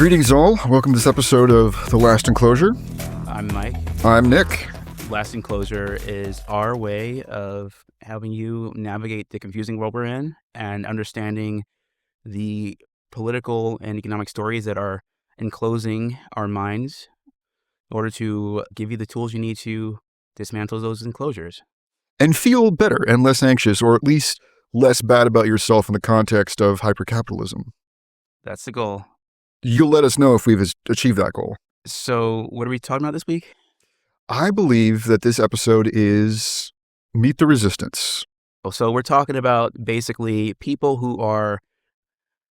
Greetings all. Welcome to this episode of The Last Enclosure. I'm Mike. I'm Nick. Last Enclosure is our way of helping you navigate the confusing world we're in and understanding the political and economic stories that are enclosing our minds in order to give you the tools you need to dismantle those enclosures. And feel better and less anxious, or at least less bad about yourself in the context of hypercapitalism. That's the goal. You'll let us know if we've achieved that goal. So what are we talking about this week? I believe that this episode is Meet the Resistance. So we're talking about basically people who are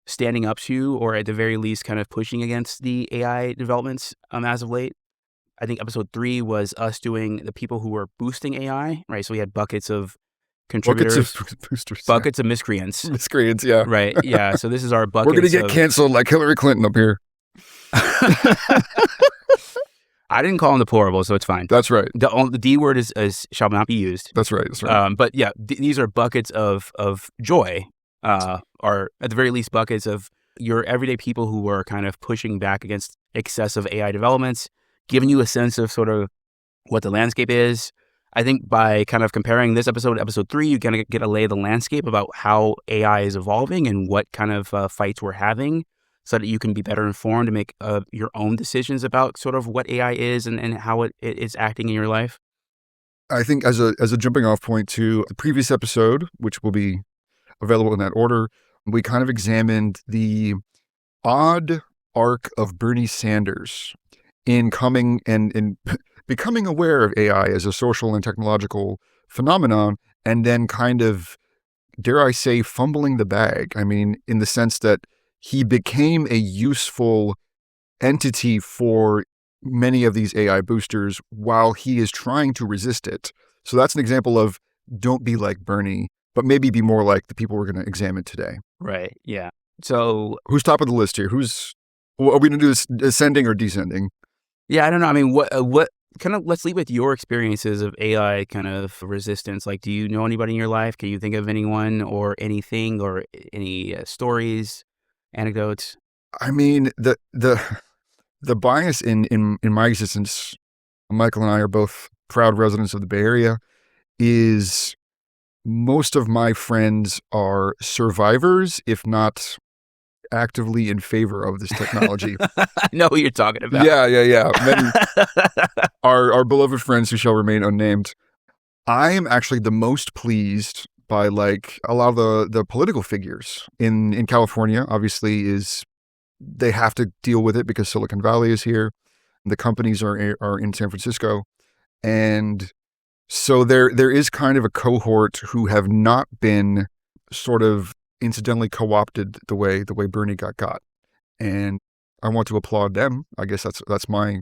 standing up to, or at the very least kind of pushing against the AI developments as of late. I think episode 3 was us doing the people who were boosting AI, right? So we had buckets of contributors. Buckets of boosters. Buckets of miscreants. Miscreants, yeah. Right, yeah. So this is our buckets. We're going to get canceled like Hillary Clinton up here. I didn't call them deplorable, so it's fine. That's right. The D word is shall not be used. That's right. That's right. But yeah, these are buckets of joy, or at the very least buckets of your everyday people who are kind of pushing back against excessive AI developments, giving you a sense of sort of what the landscape is. I think by kind of comparing this episode to episode 3, you're going to get a lay of the landscape about how AI is evolving and what kind of fights we're having, so that you can be better informed to make your own decisions about sort of what AI is and how it is acting in your life. I think as a jumping off point to the previous episode, which will be available in that order, we kind of examined the odd arc of Bernie Sanders in coming and in becoming aware of AI as a social and technological phenomenon, and then kind of, dare I say, fumbling the bag. I mean, in the sense that he became a useful entity for many of these AI boosters while he is trying to resist it. So that's an example of don't be like Bernie, but maybe be more like the people we're going to examine today. Right, yeah. So who's top of the list here? Are we going to do this ascending or descending? Yeah, I don't know. I mean, what kind of, let's lead with your experiences of AI kind of resistance. Like, do you know anybody in your life? Can you think of anyone or anything or any stories, anecdotes? I mean, the bias in my existence, Michael and I are both proud residents of the Bay Area, is most of my friends are survivors, if not actively in favor of this technology. I know what you're talking about. Yeah. Many, our beloved friends who shall remain unnamed. I am actually the most pleased by like a lot of the political figures in California. Obviously, they have to deal with it because Silicon Valley is here. The companies are in San Francisco, and so there is kind of a cohort who have not been sort of incidentally co-opted the way Bernie got, and I want to applaud them. I guess that's my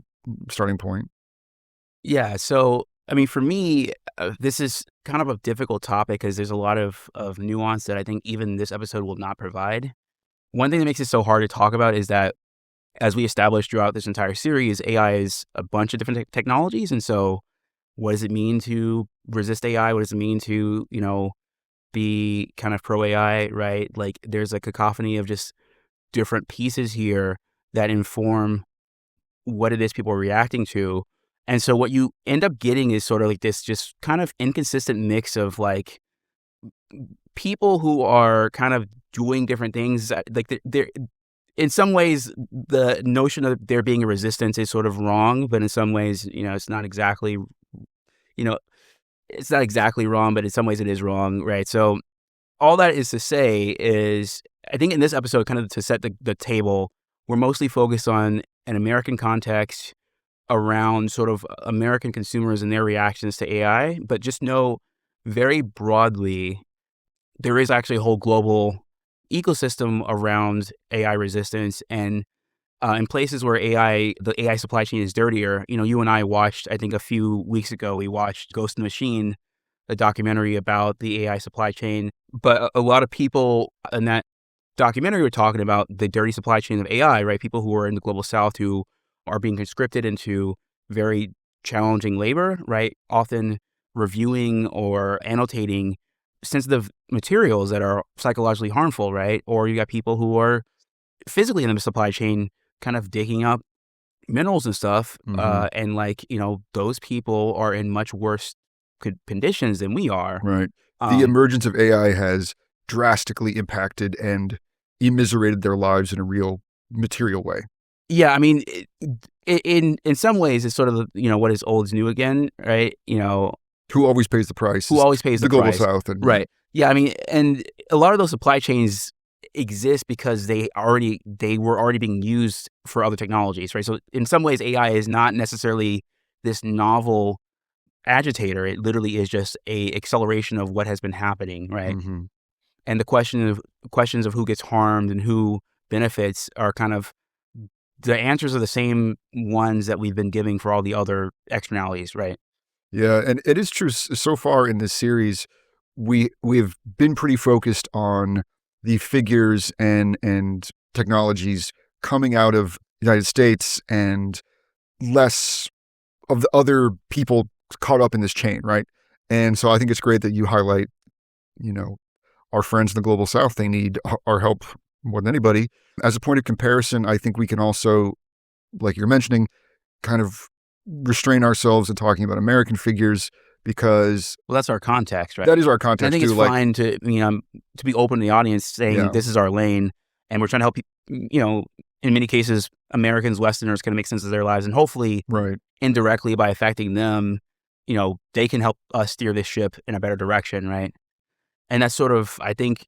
starting point. Yeah. So I mean, for me, this is kind of a difficult topic because there's a lot of nuance that I think even this episode will not provide. One thing that makes it so hard to talk about is that, as we established throughout this entire series, AI is a bunch of different technologies. And so what does it mean to resist AI? What does it mean to, be kind of pro-AI, right? Like, there's a cacophony of just different pieces here that inform what it is people are reacting to. And so what you end up getting is sort of like this just kind of inconsistent mix of like people who are kind of doing different things. Like they're in some ways, the notion of there being a resistance is sort of wrong, but in some ways, it's not exactly, it's not exactly wrong, but in some ways it is wrong, right? So all that is to say is, I think in this episode, kind of to set the table, we're mostly focused on an American context around sort of American consumers and their reactions to AI, but just know very broadly, there is actually a whole global ecosystem around AI resistance, and in places where the AI supply chain is dirtier. You and I watched, I think a few weeks ago, we watched Ghost in the Machine, a documentary about the AI supply chain. But a lot of people in that documentary were talking about the dirty supply chain of AI, right? People who are in the global south who are being conscripted into very challenging labor, right? Often reviewing or annotating sensitive materials that are psychologically harmful, right? Or you got people who are physically in the supply chain kind of digging up minerals and stuff. Mhm. And like, those people are in much worse conditions than we are. Right. The emergence of AI has drastically impacted and immiserated their lives in a real material way. Yeah, I mean, in some ways, it's sort of what is old is new again, right? Who always pays the price? Who always pays The the global price, South, and right? Yeah, I mean, and a lot of those supply chains exist because they were already being used for other technologies, right? So in some ways, AI is not necessarily this novel agitator. It literally is just a acceleration of what has been happening, right? Mhm. And the questions of who gets harmed and who benefits are kind of the answers are the same ones that we've been giving for all the other externalities, right? Yeah, and it is true. So far in this series, we've been pretty focused on the figures and technologies coming out of the United States, and less of the other people caught up in this chain, right? And so I think it's great that you highlight, you know, our friends in the global South. They need our help more than anybody. As a point of comparison, I think we can also, like you're mentioning, kind of restrain ourselves in talking about American figures, because Well, that's our context, right? that is our And I context think it's too. Like, fine to be open to the audience saying yeah, this is our lane and we're trying to help people, in many cases, Americans, Westerners can make sense of their lives, and hopefully right, indirectly by affecting them, they can help us steer this ship in a better direction, right? And that's sort of, I think,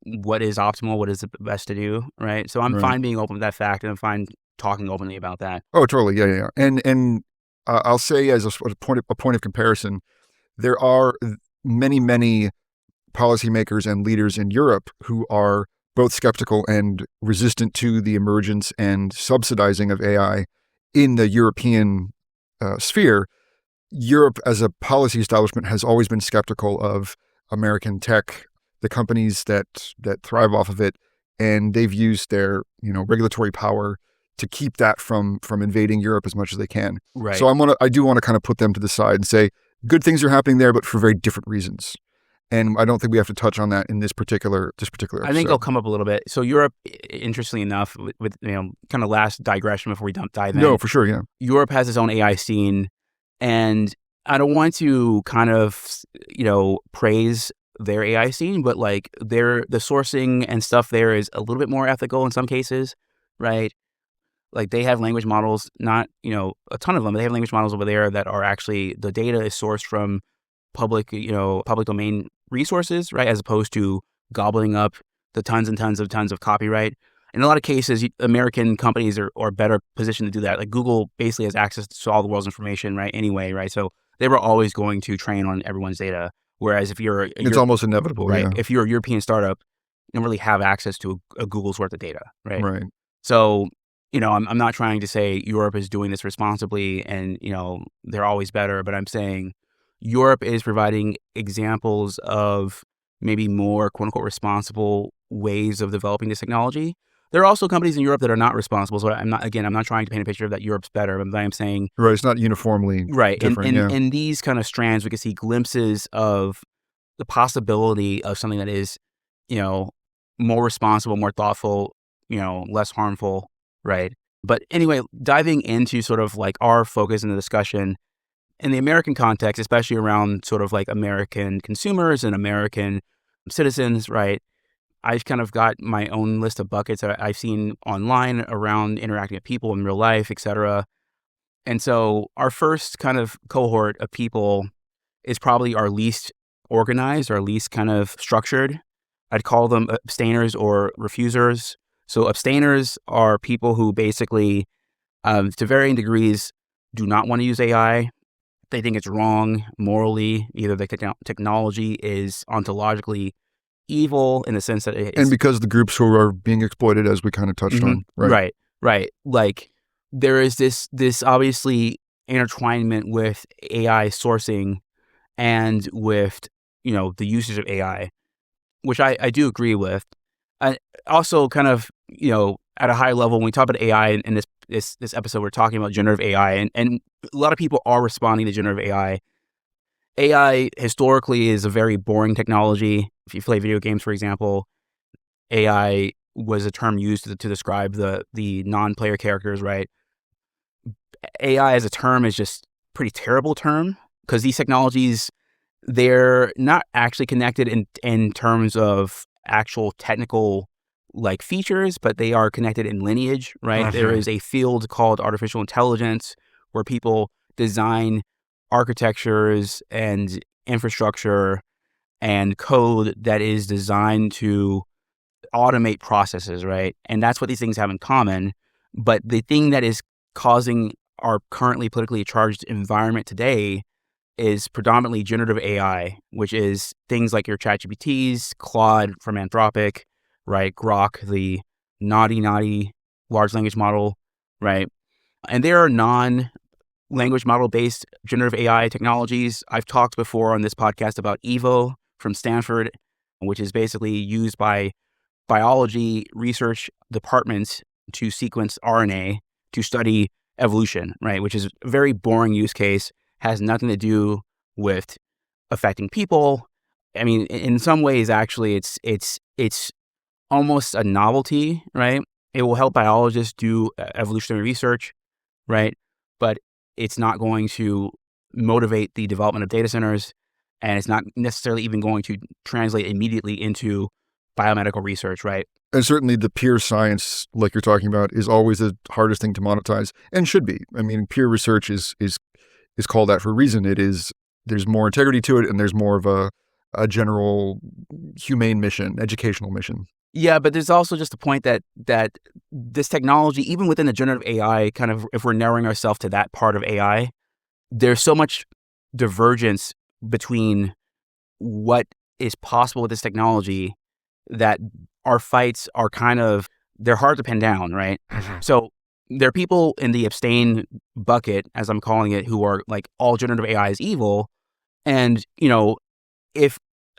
what is optimal, what is the best to do, right? So I'm right. fine being open to that fact, and I'm fine talking openly about that. Oh, totally. Yeah, yeah, yeah. And I'll say, as a point of comparison, there are many policymakers and leaders in Europe who are both skeptical and resistant to the emergence and subsidizing of AI in the European sphere. Europe, as a policy establishment, has always been skeptical of American tech, the companies that thrive off of it, and they've used their regulatory power to keep that from invading Europe as much as they can. Right. So I do want to kind of put them to the side and say good things are happening there, but for very different reasons. And I don't think we have to touch on that in this particular episode. I think I'll come up a little bit. So Europe, interestingly enough, with kind of last digression before we dive in. No, for sure, yeah. Europe has its own AI scene, and I don't want to kind of praise their AI scene, but like the sourcing and stuff there is a little bit more ethical in some cases, right? Like they have language models, not a ton of them, but they have language models over there that are actually, the data is sourced from public domain resources, right? As opposed to gobbling up the tons and tons of copyright. In a lot of cases, American companies are better positioned to do that. Like Google basically has access to all the world's information, right? Anyway, right? So they were always going to train on everyone's data. Whereas if It's almost inevitable, right? yeah. If you're a European startup, you don't really have access to a Google's worth of data, right? Right. So, I'm not trying to say Europe is doing this responsibly and, they're always better, but I'm saying Europe is providing examples of maybe more quote unquote responsible ways of developing this technology. There are also companies in Europe that are not responsible. So I'm not trying to paint a picture of that Europe's better, but I'm saying, Right, it's not uniformly right. different. And in these kind of strands, we can see glimpses of the possibility of something that is, more responsible, more thoughtful, less harmful, right? But anyway, diving into sort of like our focus in the discussion in the American context, especially around sort of like American consumers and American citizens, right? I've kind of got my own list of buckets that I've seen online around interacting with people in real life, et cetera. And so our first kind of cohort of people is probably our least organized, our least kind of structured. I'd call them abstainers or refusers. So abstainers are people who basically, to varying degrees, do not want to use AI. They think it's wrong morally. Either the technology is ontologically evil in the sense that it's... And because the groups who are being exploited, as we kind of touched on. Right. Like there is this obviously intertwinement with AI sourcing and with, the usage of AI, which I do agree with. Also kind of, at a high level, when we talk about AI in this episode, we're talking about generative AI, and a lot of people are responding to generative AI. AI historically is a very boring technology. If you play video games, for example, AI was a term used to describe the non-player characters, right? AI as a term is just a pretty terrible term because these technologies, they're not actually connected in terms of actual technical like features, but they are connected in lineage, right? There is a field called artificial intelligence where people design architectures and infrastructure and code that is designed to automate processes, right? And that's what these things have in common. But the thing that is causing our currently politically charged environment today is predominantly generative AI, which is things like your ChatGPTs, Claude from Anthropic, right? Grok, the naughty large language model, right? And there are non-language model-based generative AI technologies. I've talked before on this podcast about Evo from Stanford, which is basically used by biology research departments to sequence RNA to study evolution, right? Which is a very boring use case, has nothing to do with affecting people. I mean, in some ways, actually, it's almost a novelty, right? It will help biologists do evolutionary research, right? But it's not going to motivate the development of data centers, and it's not necessarily even going to translate immediately into biomedical research, right? And certainly the peer science, like you're talking about, is always the hardest thing to monetize and should be. I mean, peer research is called that for a reason. There's more integrity to it, and there's more of a general humane mission, educational mission. Yeah, but there's also just a point that this technology, even within the generative AI, kind of, if we're narrowing ourselves to that part of AI, there's so much divergence between what is possible with this technology that our fights are they're hard to pin down, right? So there are people in the abstain bucket, as I'm calling it, who are like, all generative AI is evil. And,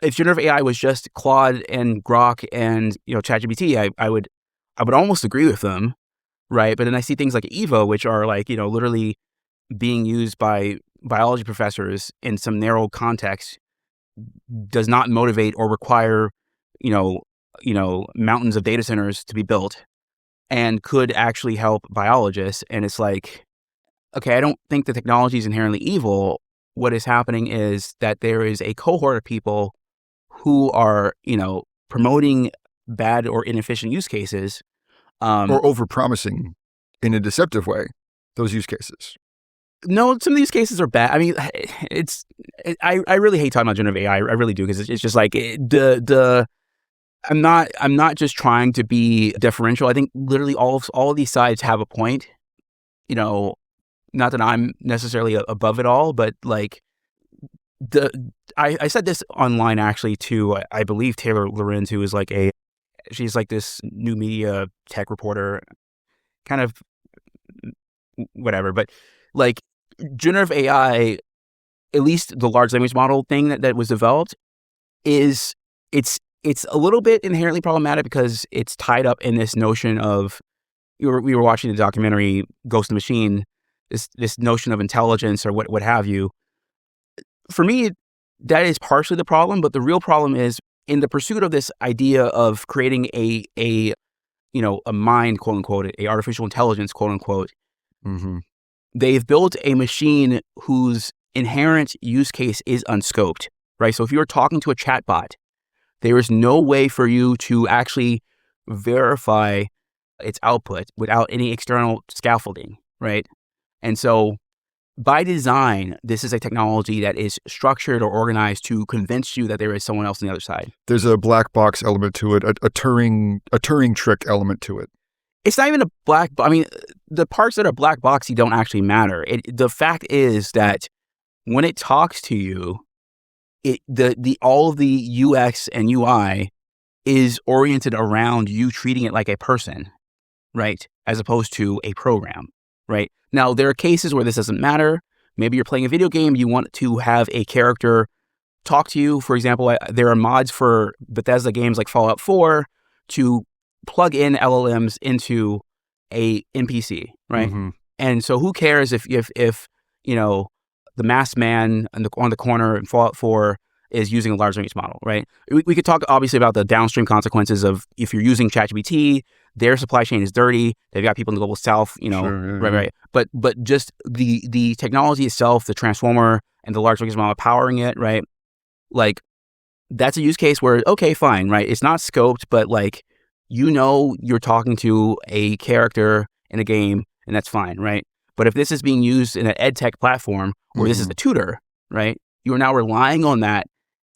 if generative AI was just Claude and Grok and, ChatGPT, I would almost agree with them, right? But then I see things like Evo, which are like, literally being used by biology professors in some narrow context, does not motivate or require, mountains of data centers to be built, and could actually help biologists. And it's like, okay, I don't think the technology is inherently evil. What is happening is that there is a cohort of people who are, promoting bad or inefficient use cases. Or overpromising in a deceptive way, those use cases. No, some of these cases are bad. I mean, I really hate talking about generative AI. I really do, because it's just like I'm not just trying to be deferential. I think literally all of these sides have a point. Not that I'm necessarily above it all, but like I said this online actually to, I believe, Taylor Lorenz, who is like she's like this new media tech reporter, kind of whatever. But like generative AI, at least the large language model thing that was developed, it's a little bit inherently problematic because it's tied up in this notion of, we were watching the documentary Ghost in the Machine, this notion of intelligence or what have you. For me, that is partially the problem, but the real problem is in the pursuit of this idea of creating a mind, quote unquote, a artificial intelligence, quote unquote. Mm-hmm. They've built a machine whose inherent use case is unscoped, right? So if you're talking to a chatbot, there is no way for you to actually verify its output without any external scaffolding, right? And so by design, this is a technology that is structured or organized to convince you that there is someone else on the other side. There's a black box element to it, a Turing trick element to it. It's not even a black box. I mean, the parts that are black boxy don't actually matter. The fact is that when it talks to you, all of the UX and UI is oriented around you treating it like a person, right? As opposed to a program, right? Now, there are cases where this doesn't matter. Maybe you're playing a video game, you want to have a character talk to you. For example, there are mods for Bethesda games like Fallout 4 to plug in LLMs into a NPC, right? Mm-hmm. And so who cares if the masked man on the corner in Fallout 4 is using a large language model, right? We could talk obviously about the downstream consequences of if you're using ChatGPT, their supply chain is dirty. They've got people in the global south, Sure, right. But just the technology itself, the transformer and the large language model powering it, right? Like that's a use case where, okay, fine, right? It's not scoped, but like, you're talking to a character in a game and that's fine, right? But if this is being used in an ed tech platform where this is a tutor, right? You are now relying on that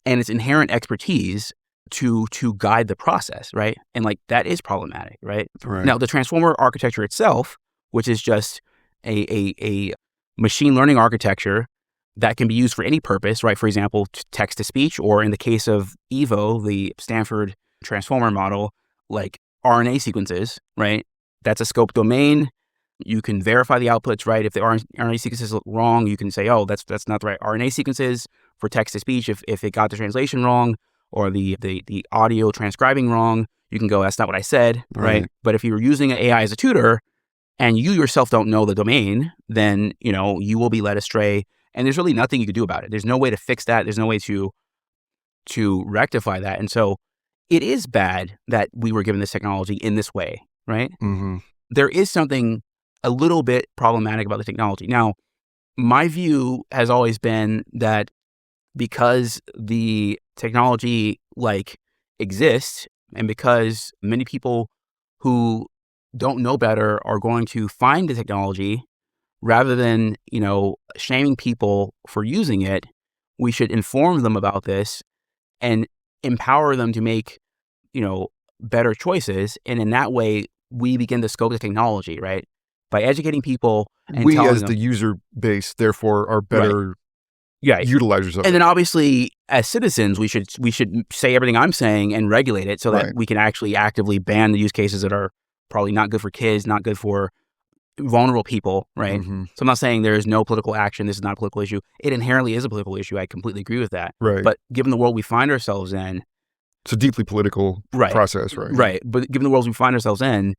and its inherent expertise to guide the process, right? And like that is problematic, right? Now, the transformer architecture itself, which is just a machine learning architecture that can be used for any purpose, right? For example, text to speech, or in the case of Evo, the Stanford transformer model, like RNA sequences, right? That's a scope domain. You can verify the outputs, right? If the RNA sequences look wrong, you can say, oh, that's not the right RNA sequences for text to speech. If it got the translation wrong or the audio transcribing wrong, you can go, that's not what I said, right? But if you're using an AI as a tutor and you yourself don't know the domain, then, you will be led astray. And there's really nothing you can do about it. There's no way to fix that. There's no way to rectify that. And so it is bad that we were given this technology in this way, right? Mm-hmm. There is something a little bit problematic about the technology. Now, my view has always been that because the technology exists and because many people who don't know better are going to find the technology, rather than, shaming people for using it, we should inform them about this and empower them to make, better choices. And in that way, we begin to scope the technology, right? By educating people and we telling as them, the user base, therefore, are better utilizers of it. And then obviously, as citizens, we should say everything I'm saying and regulate it so that we can actually actively ban the use cases that are probably not good for kids, not good for vulnerable people, right? Mm-hmm. So I'm not saying there is no political action. This is not a political issue. It inherently is a political issue. I completely agree with that. Right. But given the world we find ourselves in, it's a deeply political process, right? Right. But given the world we find ourselves in,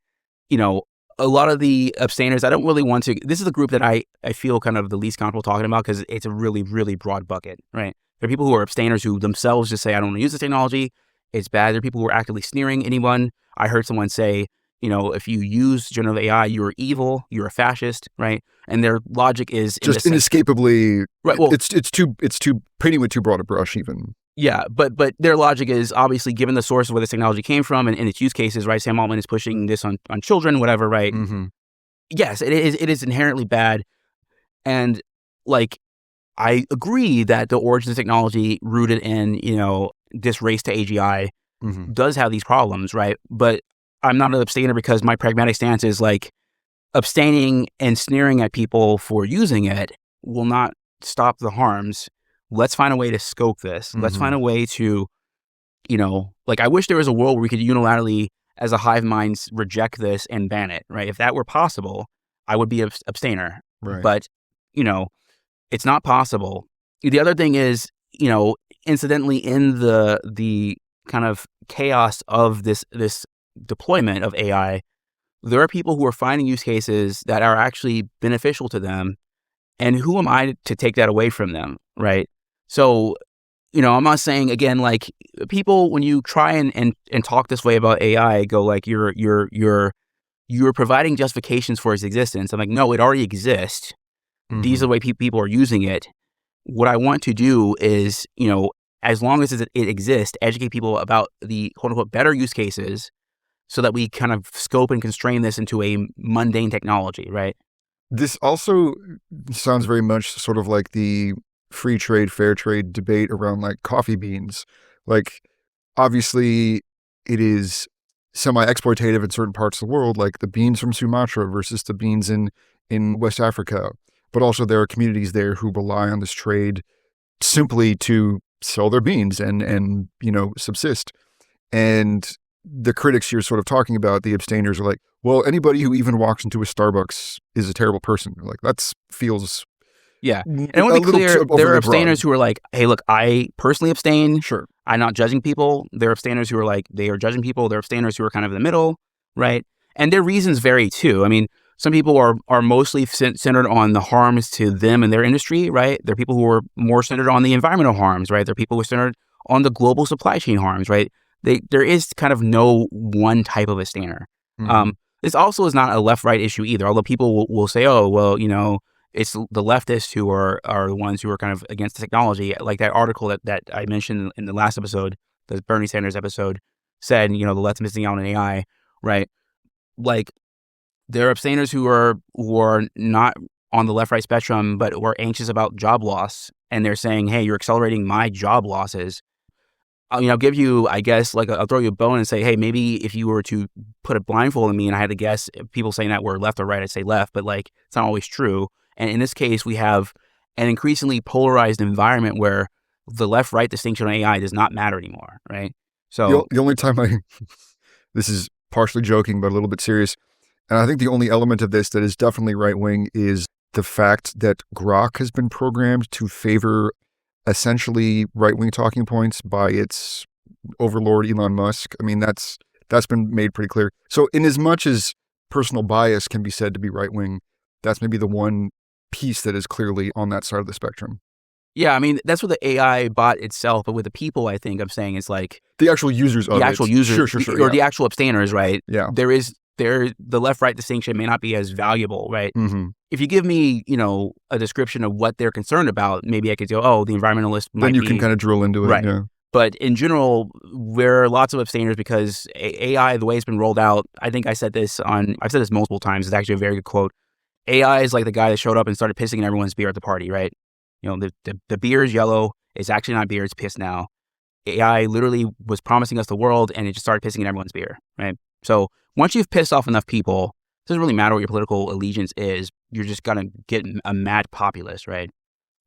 a lot of the abstainers, I don't really want to. This is a group that I feel kind of the least comfortable talking about because it's a really, really broad bucket, right? There are people who are abstainers who themselves just say, I don't want to use this technology. It's bad. There are people who are actively sneering anyone. I heard someone say, if you use generative AI, you're evil, you're a fascist, right? And their logic is just inescapably, right? Well, it's too painting with too broad a brush, even. Yeah, but their logic is obviously given the source of where this technology came from and its use cases, right? Sam Altman is pushing this on children, whatever, right? Mm-hmm. Yes, it is inherently bad, and I agree that the origin of technology rooted in this race to AGI does have these problems, right? But I'm not an abstainer because my pragmatic stance is abstaining and sneering at people for using it will not stop the harms. Let's find a way to scope this. Let's find a way to, I wish there was a world where we could unilaterally, as a hive mind, reject this and ban it, right? If that were possible, I would be an abstainer. Right. But, it's not possible. The other thing is, incidentally, in the kind of chaos of this deployment of AI, there are people who are finding use cases that are actually beneficial to them. And who am I to take that away from them, right? So, I'm not saying, again, people, when you try and talk this way about AI, go you're providing justifications for its existence. I'm like, no, it already exists. These are the way people are using it. What I want to do is, as long as it exists, educate people about the quote-unquote better use cases so that we kind of scope and constrain this into a mundane technology, right? This also sounds very much sort of like the free trade, fair trade debate around coffee beans. Obviously, it is semi-exploitative in certain parts of the world, like the beans from Sumatra versus the beans in West Africa. But also there are communities there who rely on this trade simply to sell their beans and subsist. And the critics you're sort of talking about, the abstainers, are like, well, anybody who even walks into a Starbucks is a terrible person. That feels... Yeah. And I want to be clear, there are abstainers who are like, hey, look, I personally abstain. Sure. I'm not judging people. There are abstainers who are they are judging people. There are abstainers who are kind of in the middle, right? And their reasons vary too. I mean, Some people are mostly centered on the harms to them and their industry, right? There are people who are more centered on the environmental harms, right? There are people who are centered on the global supply chain harms, right? There is kind of no one type of abstainer. This also is not a left-right issue either, although people will say, oh, well, it's the leftists who are the ones who are kind of against the technology. Like that article that I mentioned in the last episode, the Bernie Sanders episode, said, the left's missing out on AI, right? Like, there are abstainers who are not on the left-right spectrum, but who are anxious about job loss, and they're saying, hey, you're accelerating my job losses. I'll give you, I guess, I'll throw you a bone and say, hey, maybe if you were to put a blindfold on me and I had to guess, people saying that we're left or right, I'd say left, but it's not always true. And in this case, we have an increasingly polarized environment where the left-right distinction on AI does not matter anymore, right? So the only time this is partially joking, but a little bit serious, and I think the only element of this that is definitely right-wing is the fact that Grok has been programmed to favor essentially right-wing talking points by its overlord Elon Musk. I mean, that's been made pretty clear. So in as much as personal bias can be said to be right-wing, that's maybe the one piece that is clearly on that side of the spectrum. Yeah, I mean, that's what the AI bot itself, but with the people, I think I'm saying is the actual users of it. The actual users, sure, or the actual abstainers, right? Yeah. The left-right distinction may not be as valuable, right? Mm-hmm. If you give me, a description of what they're concerned about, maybe I could go, oh, the environmentalist might Then you can kind of drill into it. Right. Yeah. But in general, there are lots of abstainers because AI, the way it's been rolled out, I think I've said this multiple times. It's actually a very good quote. AI is like the guy that showed up and started pissing in everyone's beer at the party, right? The beer is yellow. It's actually not beer. It's piss now. AI literally was promising us the world, and it just started pissing in everyone's beer, right? So once you've pissed off enough people, it doesn't really matter what your political allegiance is. You're just going to get a mad populace, right?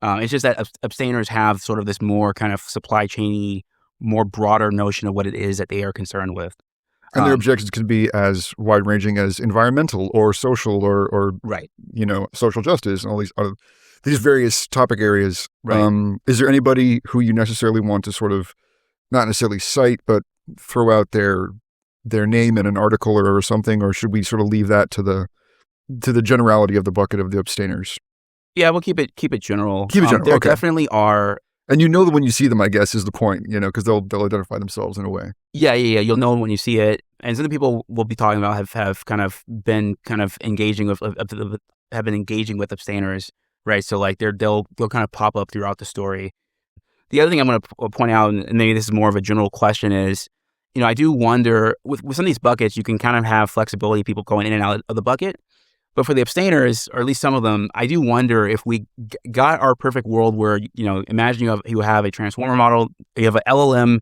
It's just that abstainers have sort of this more kind of supply chainy, more broader notion of what it is that they are concerned with. And their objectives could be as wide-ranging as environmental or social or right. Social justice and all these various topic areas. Right. Is there anybody who you necessarily want to sort of not necessarily cite, but throw out their name in an article or something, or should we sort of leave that to the generality of the bucket of the abstainers? Yeah, we'll keep it general. Keep it general. There okay. definitely are. And that when you see them, I guess, is the point, because they'll identify themselves in a way. Yeah. You'll know when you see it. And some of the people we'll be talking about have kind of been engaging with abstainers, right? So they'll kind of pop up throughout the story. The other thing I'm going to point out, and maybe this is more of a general question, is, I do wonder with some of these buckets, you can kind of have flexibility, people going in and out of the bucket. But for the abstainers, or at least some of them, I do wonder if we got our perfect world where, imagine you have a transformer model, you have an LLM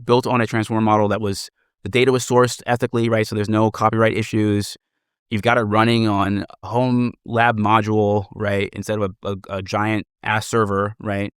built on a transformer model the data was sourced ethically, right? So there's no copyright issues. You've got it running on a home lab module, right? Instead of a giant ass server, right?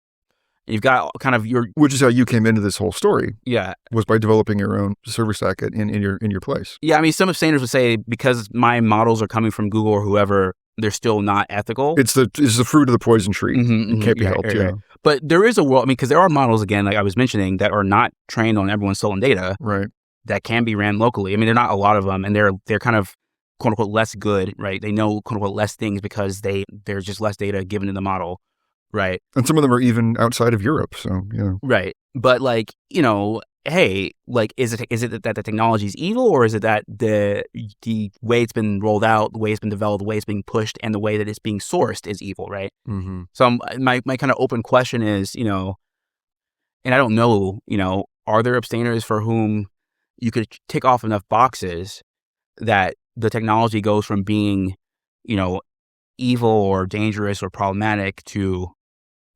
You've got kind of which is how you came into this whole story. Yeah, was by developing your own server stack in your place. Yeah, I mean, some abstainers would say because my models are coming from Google or whoever, they're still not ethical. It's the fruit of the poison tree. Mm-hmm, it can't be helped. Yeah. But there is a world. I mean, because there are models, again, like I was mentioning, that are not trained on everyone's stolen data. Right. That can be ran locally. I mean, there are not a lot of them, and they're kind of quote unquote less good, right? They know quote unquote less things because there's just less data given to the model. Right. And some of them are even outside of Europe. So, yeah. Right. But hey, is it that the technology is evil, or is it that the way it's been rolled out, the way it's been developed, the way it's being pushed, and the way that it's being sourced is evil, right? Mm-hmm. So my kind of open question is, and I don't know, are there abstainers for whom you could tick off enough boxes that the technology goes from being, evil or dangerous or problematic to,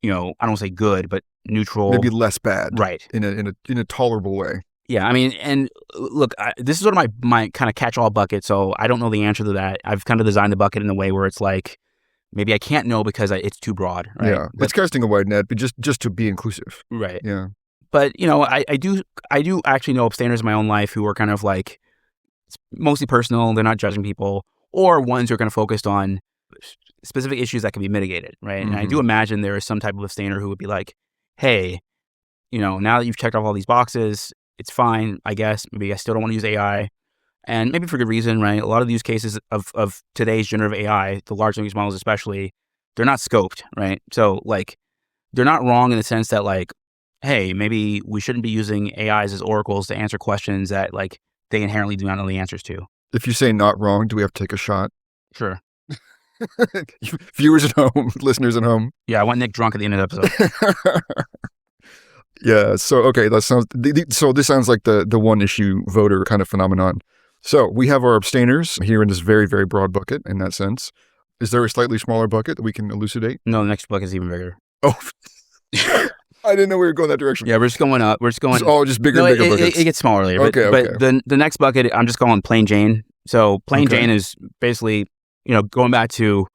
I don't want to say good, but neutral, maybe less bad, right? In a tolerable way. Yeah, I mean, and look, this is sort of my kind of catch-all bucket, so I don't know the answer to that. I've kind of designed the bucket in a way where it's like maybe I can't know because it's too broad, right? Yeah, it's casting a wide net, but just to be inclusive, right? Yeah, but I do actually know abstainers in my own life who are kind of like mostly personal. They're not judging people, or ones who are kind of focused on specific issues that can be mitigated, right? Mm-hmm. And I do imagine there is some type of abstainer who would be like, hey, now that you've checked off all these boxes, it's fine, I guess. Maybe I still don't want to use AI. And maybe for good reason, right? A lot of the use cases of today's generative AI, the large language models especially, they're not scoped, right? So like, they're not wrong in the sense that like, hey, maybe we shouldn't be using AIs as oracles to answer questions that like they inherently do not know the answers to. If you say not wrong, do we have to take a shot? Sure. Viewers at home, listeners at home. Yeah, I want Nick drunk at the end of the episode. Yeah. So, okay. So this sounds like the one issue voter kind of phenomenon. So we have our abstainers here in this very, very broad bucket in that sense. Is there a slightly smaller bucket that we can elucidate? No, the next book is even bigger. Oh, I didn't know we were going that direction. Yeah, we're just going up. We're just going. Just bigger and bigger buckets. It gets smaller later. Okay, but the next bucket, I'm just calling plain Jane. So plain Jane is basically, going back to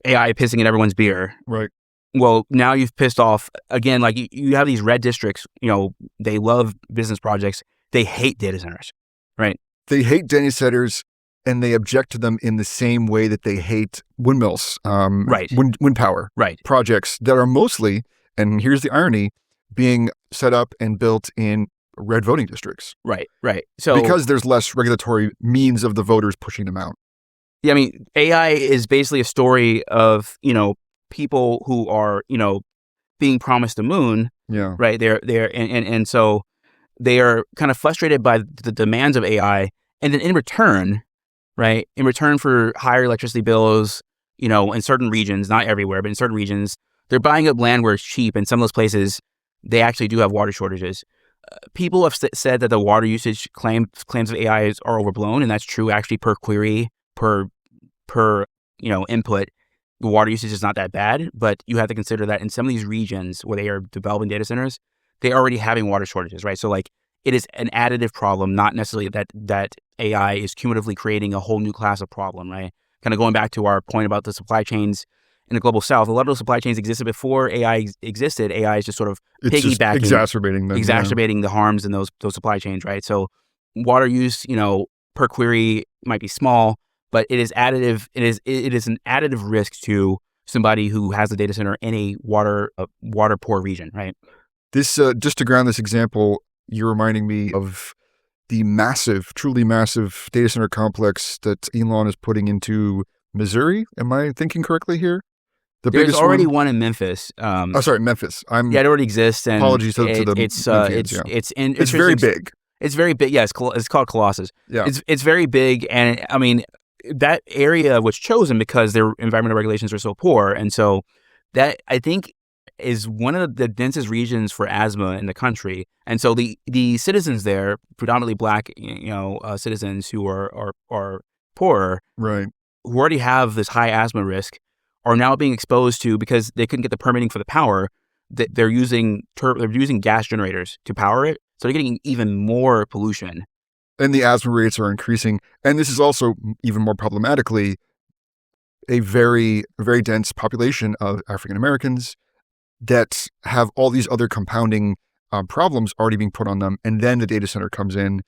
AI pissing in everyone's beer. Right. Well, now you've pissed off, again, like you have these red districts, they love business projects. They hate data centers, right? They hate data centers and they object to them in the same way that they hate windmills, right? Wind power, right? Projects that are mostly, and here's the irony, being set up and built in red voting districts. Right. So because there's less regulatory means of the voters pushing them out. Yeah, I mean, AI is basically a story of, people who are, being promised the moon. Yeah. Right. And so they are kind of frustrated by the demands of AI. And then in return for higher electricity bills, in certain regions, not everywhere, but in certain regions, they're buying up land where it's cheap. And some of those places, they actually do have water shortages. People have said that the water usage claims of AI are overblown. And that's true actually per query, per input. The water usage is not that bad, but you have to consider that in some of these regions where they are developing data centers, they're already having water shortages, right? So like it is an additive problem, not necessarily that AI is cumulatively creating a whole new class of problem, right? Kind of going back to our point about the supply chains in the global south, a lot of those supply chains existed before AI existed. AI is just sort of piggybacking, exacerbating the harms in those supply chains, right? So water use, per query might be small, but it is additive. It is an additive risk to somebody who has a data center in a water poor region, right? This just to ground this example, you're reminding me of the truly massive data center complex that Elon is putting into Missouri. Am I thinking correctly here? There's already one in Memphis. Memphis. It already exists. And apologies to the it's very big. It's very big. Yeah, it's called Colossus. Yeah, it's very big, and I mean that area was chosen because their environmental regulations are so poor, and so that I think is one of the densest regions for asthma in the country, and so the citizens there, predominantly Black, citizens who are poorer, right, who already have this high asthma risk, are now being exposed to, because they couldn't get the permitting for the power, that they're using gas generators to power it, so they're getting even more pollution. And the asthma rates are increasing. And this is also, even more problematically, a very, very dense population of African Americans that have all these other compounding problems already being put on them. And then the data center comes in.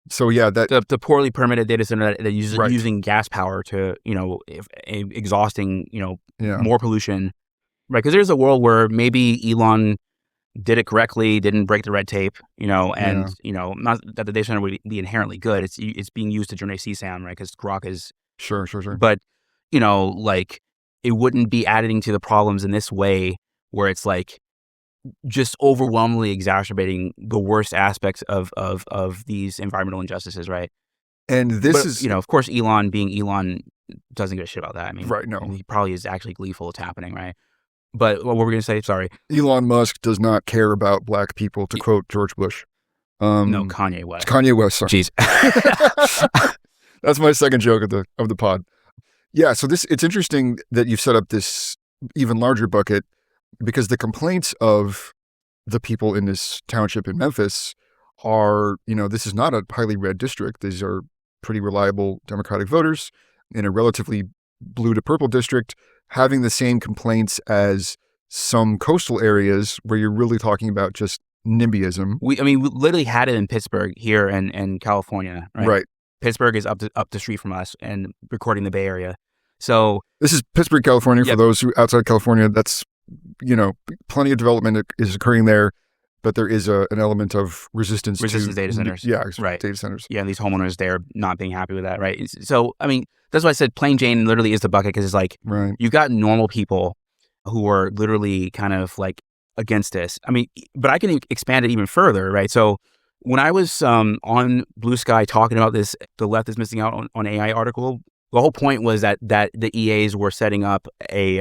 So yeah, that the poorly permitted data center that uses using gas power to, exhausting, more pollution. Right. Because there's a world where maybe Elon did it correctly, didn't break the red tape, not that the data center would be inherently good. It's being used to generate CSAM, right? Because Grok is sure. But like it wouldn't be adding to the problems in this way, where it's like just overwhelmingly exacerbating the worst aspects of these environmental injustices, right? And this is, of course, Elon being Elon doesn't give a shit about that. I mean, right? No, he probably is actually gleeful it's happening, right? But what were we going to say? Sorry. Elon Musk does not care about Black people, to quote George Bush. No, Kanye West. Kanye West, sorry. Jeez. That's my second joke of the pod. Yeah, so it's interesting that you've set up this even larger bucket, because the complaints of the people in this township in Memphis are, this is not a highly red district. These are pretty reliable Democratic voters in a relatively blue to purple district, having the same complaints as some coastal areas where you're really talking about just NIMBYism. We literally had it in Pittsburgh here in California, right? Right. Pittsburgh is up the street from us and recording the Bay Area. So this is Pittsburgh, California. Yep. For those who outside California, that's, plenty of development is occurring there. but there is an element of resistance to data centers. Right. data centers. Yeah, and these homeowners, they're not being happy with that, right? So, I mean, that's why I said plain Jane literally is the bucket, because it's like, Right. you got normal people who are literally kind of like against this. I mean, but I can expand it even further, right? So when I was on Blue Sky talking about this, the left is missing out on AI article, the whole point was that the EAs were setting up a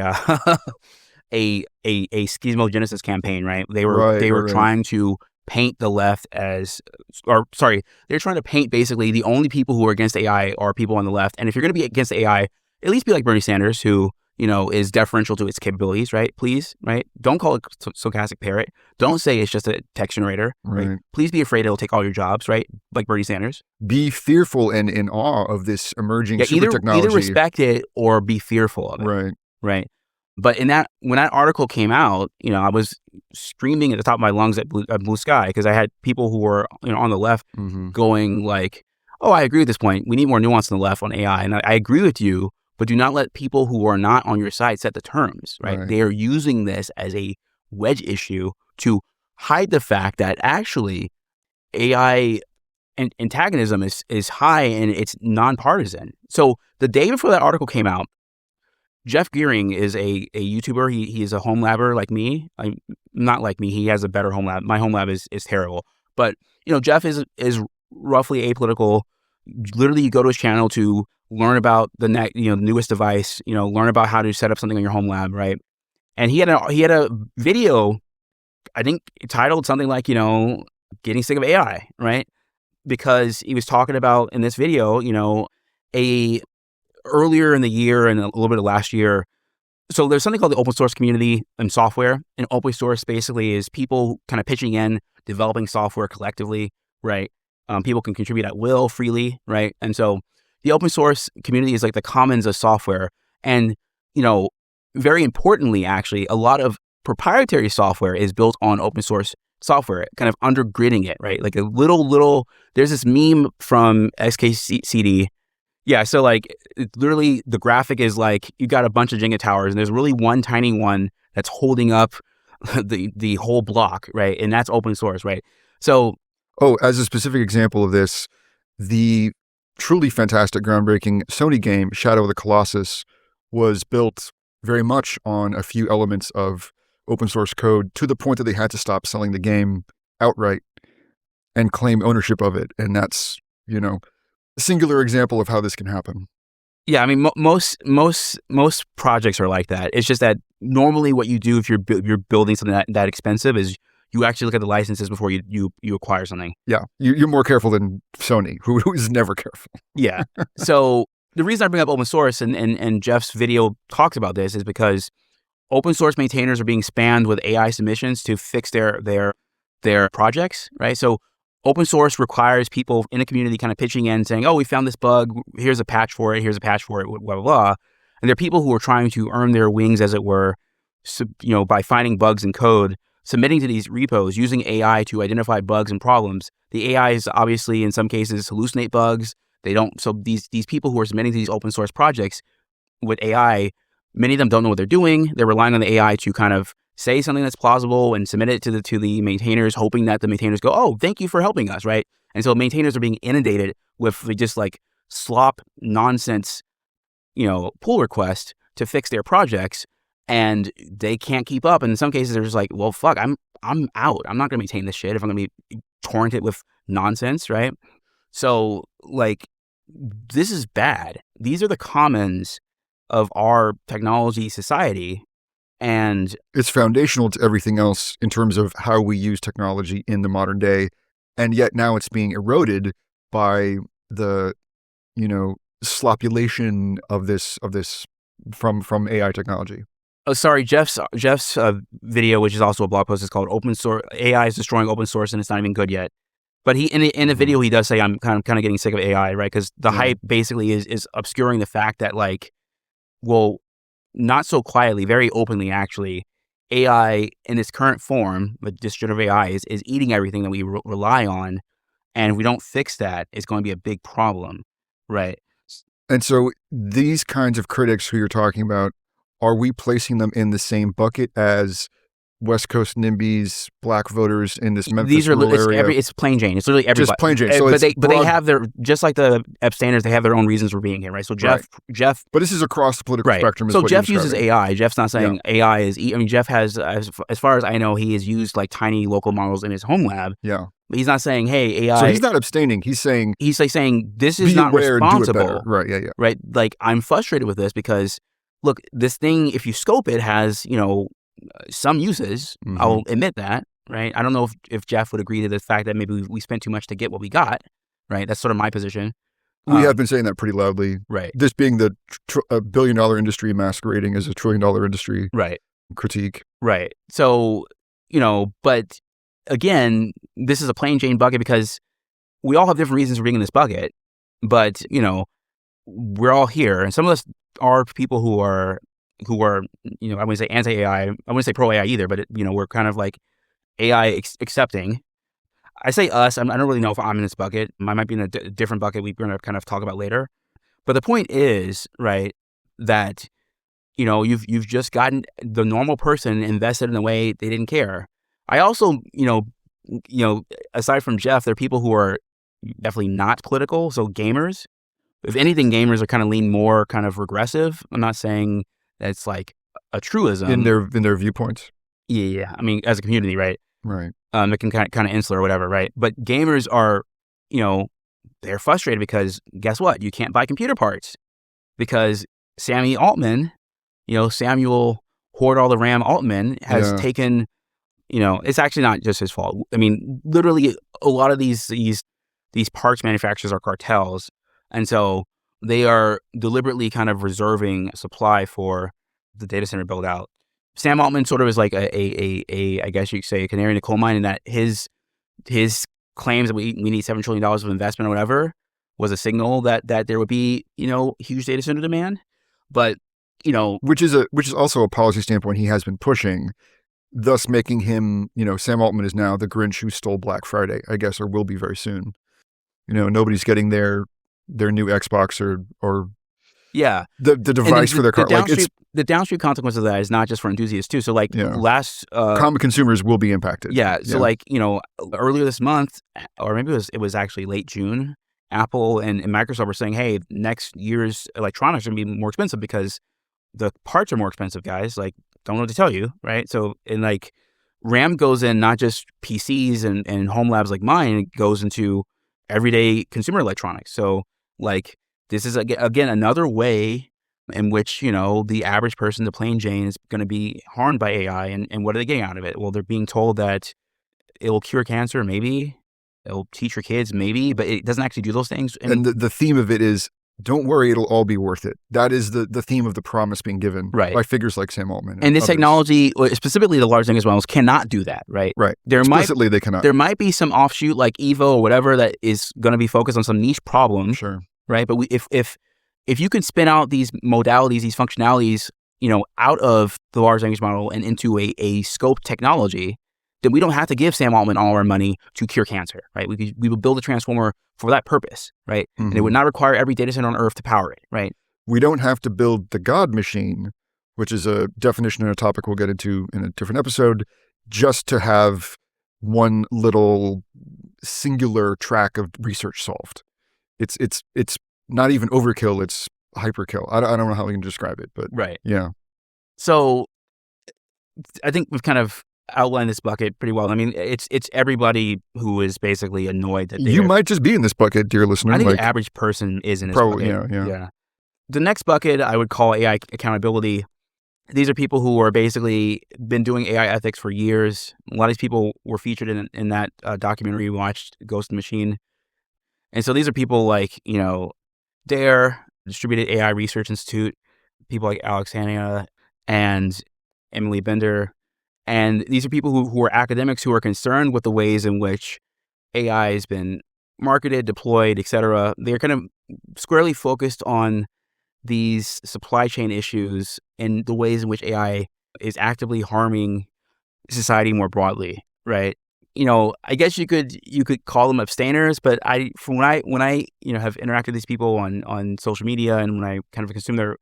a schismogenesis campaign, right? They were trying to paint the left as, they're trying to paint basically the only people who are against AI are people on the left. And if you're going to be against AI, at least be like Bernie Sanders, who, you know, is deferential to its capabilities, right? Please, right? Don't call it stochastic parrot. Don't say it's just a text generator, right? Please be afraid it'll take all your jobs, right? Like Bernie Sanders. Be fearful and in awe of this emerging super technology. Either respect it or be fearful of it. Right. But when that article came out, you know, I was screaming at the top of my lungs at Blue Sky, because I had people who were, you know, on the left going like, oh, I agree with this point. We need more nuance on the left on AI. And I agree with you, but do not let people who are not on your side set the terms, right? They are using this as a wedge issue to hide the fact that actually AI antagonism is high and it's nonpartisan. So the day before that article came out, Jeff Gearing is a YouTuber. He is a home labber like me. Not like me. He has a better home lab. My home lab is terrible. But, you know, Jeff is roughly apolitical. Literally, you go to his channel to learn about the newest device. You know, learn about how to set up something on your home lab, right? And he had a video, I think titled something like, you know, getting sick of AI, right? Because he was talking about in this video, you know, earlier in the year and a little bit of last year. So there's something called the open source community in software. And open source basically is people kind of pitching in, developing software collectively, right? People can contribute at will, freely, right? And so the open source community is like the commons of software. And, you know, very importantly, actually, a lot of proprietary software is built on open source software, kind of undergirding it, right? Like a little, there's this meme from SKCD. Yeah, so like literally the graphic is like you got a bunch of Jenga towers and there's really one tiny one that's holding up the whole block, right? And that's open source, right? So, as a specific example of this, the truly fantastic, groundbreaking Sony game Shadow of the Colossus was built very much on a few elements of open source code, to the point that they had to stop selling the game outright and claim ownership of it. And that's, you know, a singular example of how this can happen. Yeah, I mean, most projects are like that. It's just that normally what you do if you're building something that expensive is you actually look at the licenses before you acquire something. Yeah, you're more careful than Sony, who is never careful. Yeah. So the reason I bring up open source and Jeff's video talks about this is because open source maintainers are being spammed with AI submissions to fix their projects, right? So open source requires people in the community kind of pitching in saying, oh, we found this bug. Here's a patch for it. Blah, blah, blah. And there are people who are trying to earn their wings, as it were, you know, by finding bugs in code, submitting to these repos, using AI to identify bugs and problems. The AIs obviously, in some cases, hallucinate bugs. They don't. So these people who are submitting to these open source projects with AI, many of them don't know what they're doing. They're relying on the AI to kind of say something that's plausible and submit it to the maintainers, hoping that the maintainers go, oh, thank you for helping us, right? And so maintainers are being inundated with just like slop nonsense, you know, pull requests to fix their projects, and they can't keep up. And in some cases, they're just like, well, fuck, I'm out. I'm not going to maintain this shit if I'm going to be torrented with nonsense, right? So like, this is bad. These are the commons of our technology society. And it's foundational to everything else in terms of how we use technology in the modern day. And yet now it's being eroded by the, you know, slopulation of this from AI technology. Oh, sorry, Jeff's video, which is also a blog post, is called "Open Source AI is Destroying Open Source and It's Not Even Good Yet." But he in the video he does say I'm kind of getting sick of AI, right? Because the hype basically is obscuring the fact that, like, well, not so quietly, very openly, actually, AI in its current form, but this generative AI is eating everything that we rely on, and if we don't fix that, it's going to be a big problem, right? And so these kinds of critics who you're talking about, are we placing them in the same bucket as West Coast NIMBYs, black voters in this Memphis These are rural area. it's plain Jane. It's literally everybody. Just plain Jane. So but it's they have their, just like the abstainers, they have their own reasons for being here, right? So Jeff, but this is across the political right. spectrum. Is So what Jeff you're uses describing. AI. Jeff's not saying AI is. I mean, Jeff has, as far as I know, he has used like tiny local models in his home lab. Yeah. But he's not saying, hey, AI. So he's not abstaining. He's saying this is not aware and do it responsible. better. Right. Yeah. Right. Like, I'm frustrated with this because, look, this thing, if you scope it, has, some uses. Mm-hmm. I'll admit that. Right. I don't know if Jeff would agree to the fact that maybe we spent too much to get what we got. Right. That's sort of my position. We have been saying that pretty loudly. Right. This being the a billion-dollar industry masquerading as a trillion-dollar industry. Right. Critique. Right. So, but again, this is a plain Jane bucket because we all have different reasons for being in this bucket. But, we're all here. And some of us are people who are, I wouldn't say anti-AI. I wouldn't say pro-AI either, but, we're kind of like AI accepting. I say us. I don't really know if I'm in this bucket. I might be in a different bucket we're going to kind of talk about later. But the point is, right, that, you've just gotten the normal person invested in a way they didn't care. I also, aside from Jeff, there are people who are definitely not political. So gamers, if anything, gamers are kind of lean more kind of regressive. I'm not saying that's like a truism in their viewpoints. Yeah. I mean, as a community, right? Right. It can kind of insular or whatever, right? But gamers are, they're frustrated because guess what? You can't buy computer parts because Sammy Altman, Samuel Hoard All the Ram Altman has taken, it's actually not just his fault. I mean, literally a lot of these parts manufacturers are cartels. And so they are deliberately kind of reserving supply for the data center build out. Sam Altman sort of is like a I guess you could say a canary in the coal mine in that his claims that we need $7 trillion of investment or whatever was a signal that there would be, huge data center demand. But, which is also a policy standpoint he has been pushing, thus making him, Sam Altman is now the Grinch who stole Black Friday, I guess, or will be very soon. Nobody's getting their new Xbox or yeah, the device for their car. The downstream consequence of that is not just for enthusiasts too. So like common consumers will be impacted. Yeah. So earlier this month, or maybe it was actually late June, Apple and Microsoft were saying, hey, next year's electronics are going to be more expensive because the parts are more expensive, guys. Like, don't know what to tell you, right? So, and like RAM goes in not just PCs and home labs like mine, it goes into everyday consumer electronics. So like this is again another way in which, the average person, the plain Jane, is going to be harmed by AI. And what are they getting out of it? Well, they're being told that it will cure cancer, maybe. It'll teach your kids, maybe, but it doesn't actually do those things. And the theme of it is, don't worry, it'll all be worth it. That is the theme of the promise being given by figures like Sam Altman. And this others. technology, specifically the large language models, cannot do that, right? Right. Explicitly, they cannot. There might be some offshoot like Evo or whatever that is going to be focused on some niche problem. Sure. Right. But if you can spin out these modalities, these functionalities, out of the large language model and into a scope technology, then we don't have to give Sam Altman all our money to cure cancer, right? We would build a transformer for that purpose, right? Mm-hmm. And it would not require every data center on Earth to power it, right? We don't have to build the God machine, which is a definition and a topic we'll get into in a different episode, just to have one little singular track of research solved. It's not even overkill, it's hyperkill. I don't know how we can describe it, but right. Yeah. So I think we've kind of outlined this bucket pretty well. I mean, it's everybody who is basically annoyed that you might just be in this bucket, dear listener. I think the average person is in this bucket. Yeah. The next bucket I would call AI accountability. These are people who are basically been doing AI ethics for years. A lot of these people were featured in that documentary we watched, Ghost and Machine. And so these are people like, DARE, Distributed AI Research Institute, people like Alex Hanna and Emily Bender. And these are people who are academics who are concerned with the ways in which AI has been marketed, deployed, et cetera. They're kind of squarely focused on these supply chain issues and the ways in which AI is actively harming society more broadly, right? I guess you could call them abstainers, but when I have interacted with these people on social media and when I kind of consume their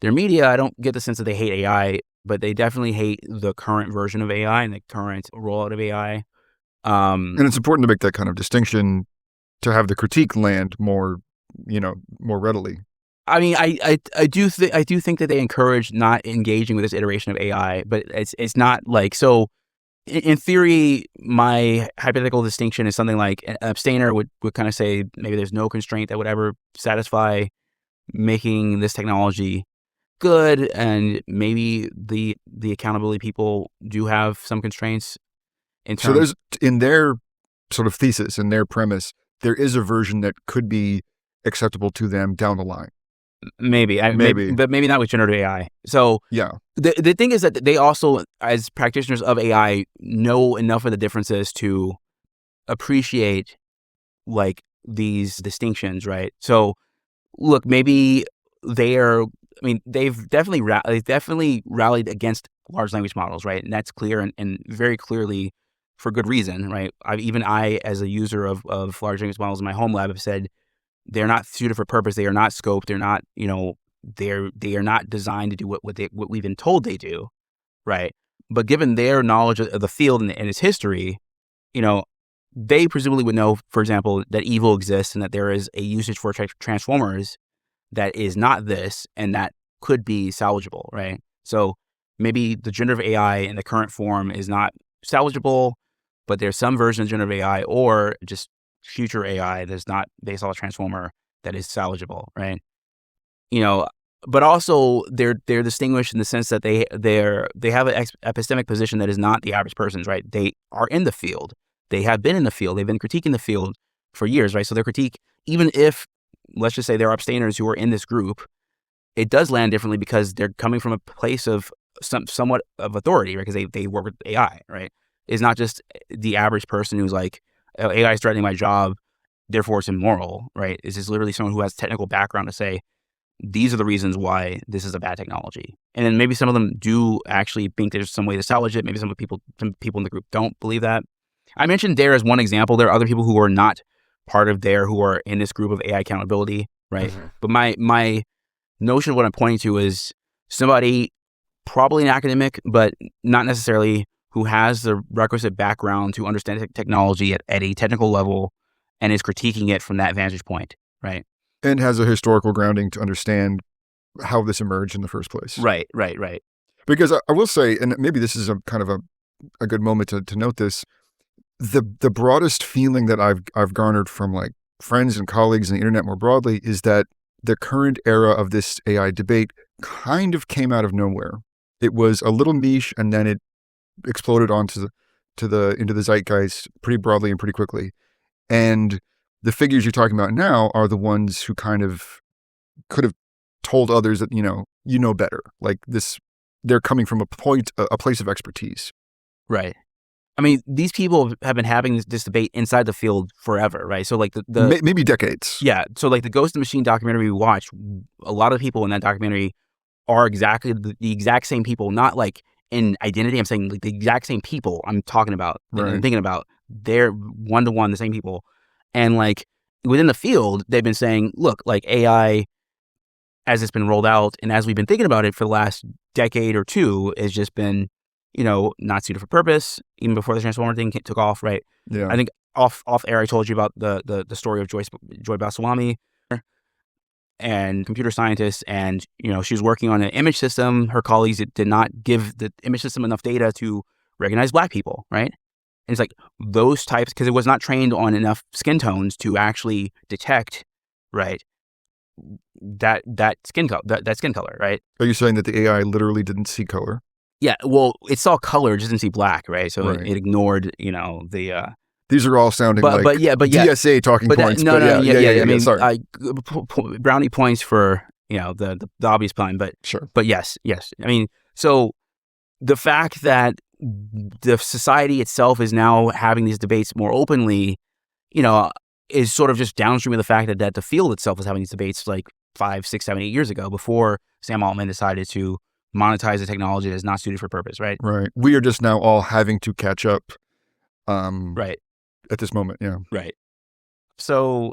Their media, I don't get the sense that they hate AI, but they definitely hate the current version of AI and the current rollout of AI. And it's important to make that kind of distinction to have the critique land more readily. I mean, I do think that they encourage not engaging with this iteration of AI, but it's not like so. In theory, my hypothetical distinction is something like an abstainer would kind of say maybe there's no constraint that would ever satisfy making this technology good, and maybe the accountability people do have some constraints in So terms. in their sort of thesis, in their premise, there is a version that could be acceptable to them down the line. Maybe, but maybe not with generative AI. So Yeah. the thing is that they also, as practitioners of AI, know enough of the differences to appreciate like these distinctions, right? So look, maybe they are. I mean, they've definitely rallied against large language models, right? And that's clear and very clearly for good reason, right? I, as a user of large language models in my home lab, have said they're not suited for purpose. They are not scoped. They're not, they are not designed to do what we've been told they do, right? But given their knowledge of the field and its history, they presumably would know, for example, that evil exists and that there is a usage for transformers that is not this and that could be salvageable, right? So maybe the generative AI in the current form is not salvageable, but there's some version of generative AI or just future AI that's not based on a transformer that is salvageable, right? But also they're distinguished in the sense that they have an epistemic position that is not the average person's, right? They are in the field. They have been in the field. They've been critiquing the field for years, right? So their critique, even if, let's just say there are abstainers who are in this group, it does land differently because they're coming from a place of somewhat of authority, right? Because they work with AI, right? It's not just the average person who's like, oh, AI is threatening my job, therefore it's immoral, right? It's just literally someone who has technical background to say, these are the reasons why this is a bad technology. And then maybe some of them do actually think there's some way to salvage it. Maybe some people in the group don't believe that. I mentioned DARE as one example. There are other people who are not part of DARE who are in this group of AI accountability, right? Mm-hmm. But my notion of what I'm pointing to is somebody, probably an academic, but not necessarily, who has the requisite background to understand technology at a technical level and is critiquing it from that vantage point, right? And has a historical grounding to understand how this emerged in the first place. Right. Because I will say, and maybe this is a kind of a good moment to note this, the broadest feeling that I've garnered from like friends and colleagues and the internet more broadly is that the current era of this AI debate kind of came out of nowhere. It was a little niche, and then it exploded into the zeitgeist pretty broadly and pretty quickly. And the figures you're talking about now are the ones who kind of could have told others that, you know better. Like this, they're coming from a place of expertise. Right. I mean, these people have been having this debate inside the field forever, right? So like maybe decades. Yeah. So like the Ghost in the Machine documentary we watched, a lot of people in that documentary are exactly the exact same people, not like in identity. I'm saying like the exact same people I'm talking about and thinking about. They're one-to-one, the same people. And like within the field, they've been saying, look, like AI, as it's been rolled out and as we've been thinking about it for the last decade or two, has just been, not suited for purpose, even before the transformer thing took off, right? Yeah. I think off air, I told you about the story of Joy Basawami and computer scientists, and she was working on an image system. Her colleagues did not give the image system enough data to recognize Black people, right? And it's like those types, because it was not trained on enough skin tones to actually detect, right, that skin color, right? Are you saying that the AI literally didn't see color? Yeah, well, it saw color, just didn't see black, right? So it ignored, the. These are all sounding like DSA talking points. I mean, sorry. brownie points for the obvious pun, but sure. But yes. I mean, so the fact that the society itself is now having these debates more openly, is sort of just downstream of the fact that the field itself was having these debates like 5, 6, 7, 8 years ago, before Sam Altman decided to monetize a technology that is not suited for purpose, right? Right. We are just now all having to catch up. Right. At this moment, yeah. Right. So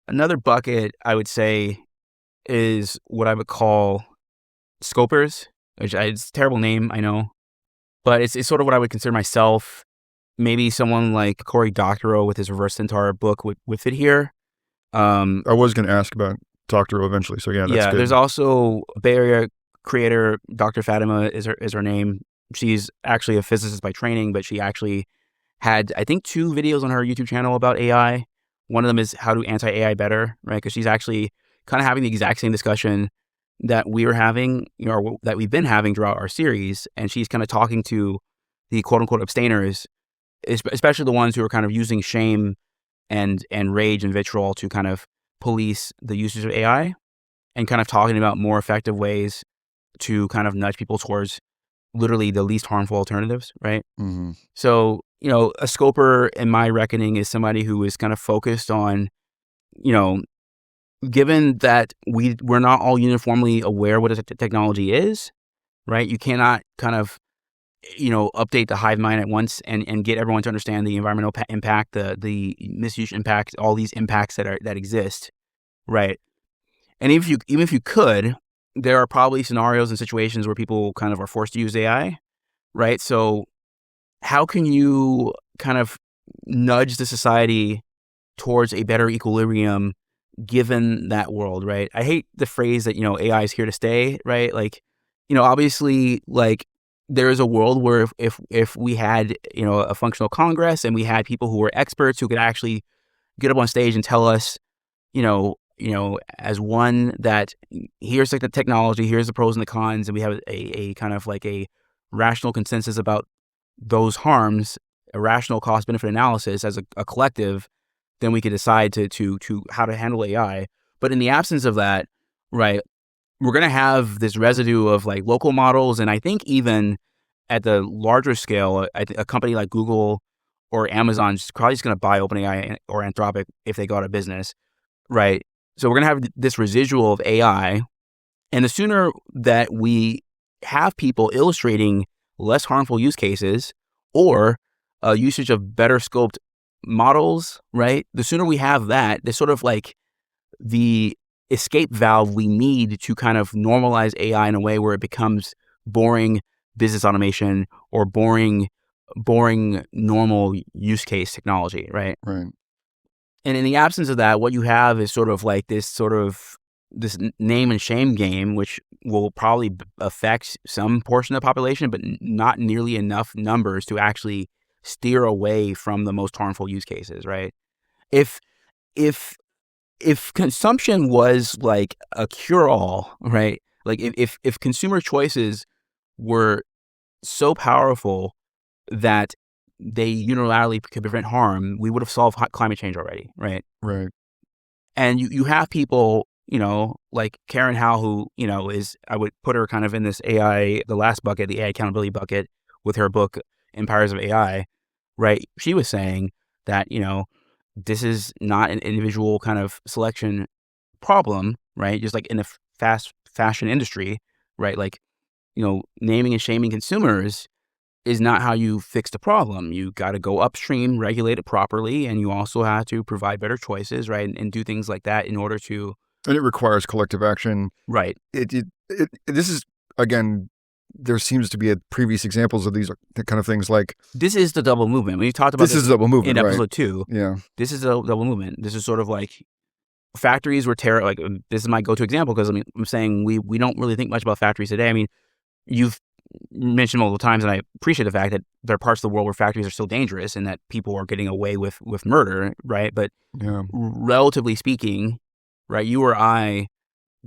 another bucket I would say is what I would call scopers, which it's a terrible name, I know, but it's sort of what I would consider myself. Maybe someone like Cory Doctorow with his Reverse Centaur book would fit here. I was going to ask about Doctorow eventually, so yeah, that's good. There's also Bay Area creator Dr. Fatima is her name. She's actually a physicist by training, but she actually had, I think, 2 videos on her YouTube channel about AI. One of them is how to anti-AI better, right? Because she's actually kind of having the exact same discussion that we were having, or that we've been having throughout our series. And she's kind of talking to the quote unquote abstainers, especially the ones who are kind of using shame and rage and vitriol to kind of police the usage of AI, and kind of talking about more effective ways to kind of nudge people towards literally the least harmful alternatives, right? Mm-hmm. So, a scoper, in my reckoning, is somebody who is kind of focused on, given that we're not all uniformly aware what a technology is, right? You cannot kind of, update the hive mind at once and get everyone to understand the environmental impact, the misuse impact, all these impacts that exist, right? And even if you could, there are probably scenarios and situations where people kind of are forced to use AI, right? So how can you kind of nudge the society towards a better equilibrium given that world, right? I hate the phrase that, AI is here to stay, right? Like, obviously, like, there is a world where if we had, a functional Congress and we had people who were experts who could actually get up on stage and tell us, as one, that here's like the technology, here's the pros and the cons, and we have a kind of like a rational consensus about those harms, a rational cost benefit analysis as a collective, then we could decide to how to handle AI. But in the absence of that, right, we're going to have this residue of like local models. And I think even at the larger scale, a company like Google or Amazon is probably just going to buy OpenAI or Anthropic if they go out of business, right? So we're going to have this residual of AI. And the sooner that we have people illustrating less harmful use cases or usage of better scoped models, right? The sooner we have that, there's sort of like the escape valve we need to kind of normalize AI in a way where it becomes boring business automation or boring normal use case technology, right? Right. And in the absence of that, what you have is sort of like this name and shame game, which will probably affect some portion of the population, but not nearly enough numbers to actually steer away from the most harmful use cases, right? If consumption was like a cure-all, right? Like if consumer choices were so powerful that they unilaterally could prevent harm, we would have solved climate change already, right? Right. And you have people, like Karen Howe, who, I would put her kind of in this AI, the last bucket, the AI accountability bucket, with her book, Empires of AI, right? She was saying that, this is not an individual kind of selection problem, right? Just like in the fast fashion industry, right? Like, naming and shaming consumers is not how you fix the problem. You got to go upstream, regulate it properly, and you also have to provide better choices, right? And do things like that in order to... And it requires collective action. Right. This is, again, there seems to be previous examples of these kind of things like... This is the double movement. When you talked about this is the double movement, in episode right? 2. Yeah. This is the double movement. This is sort of like factories were terrible. Like, this is my go-to example because, I'm saying we don't really think much about factories today. I mean, you've mentioned multiple times, and I appreciate the fact that there are parts of the world where factories are still dangerous and that people are getting away with murder, right? But relatively speaking, right, you or I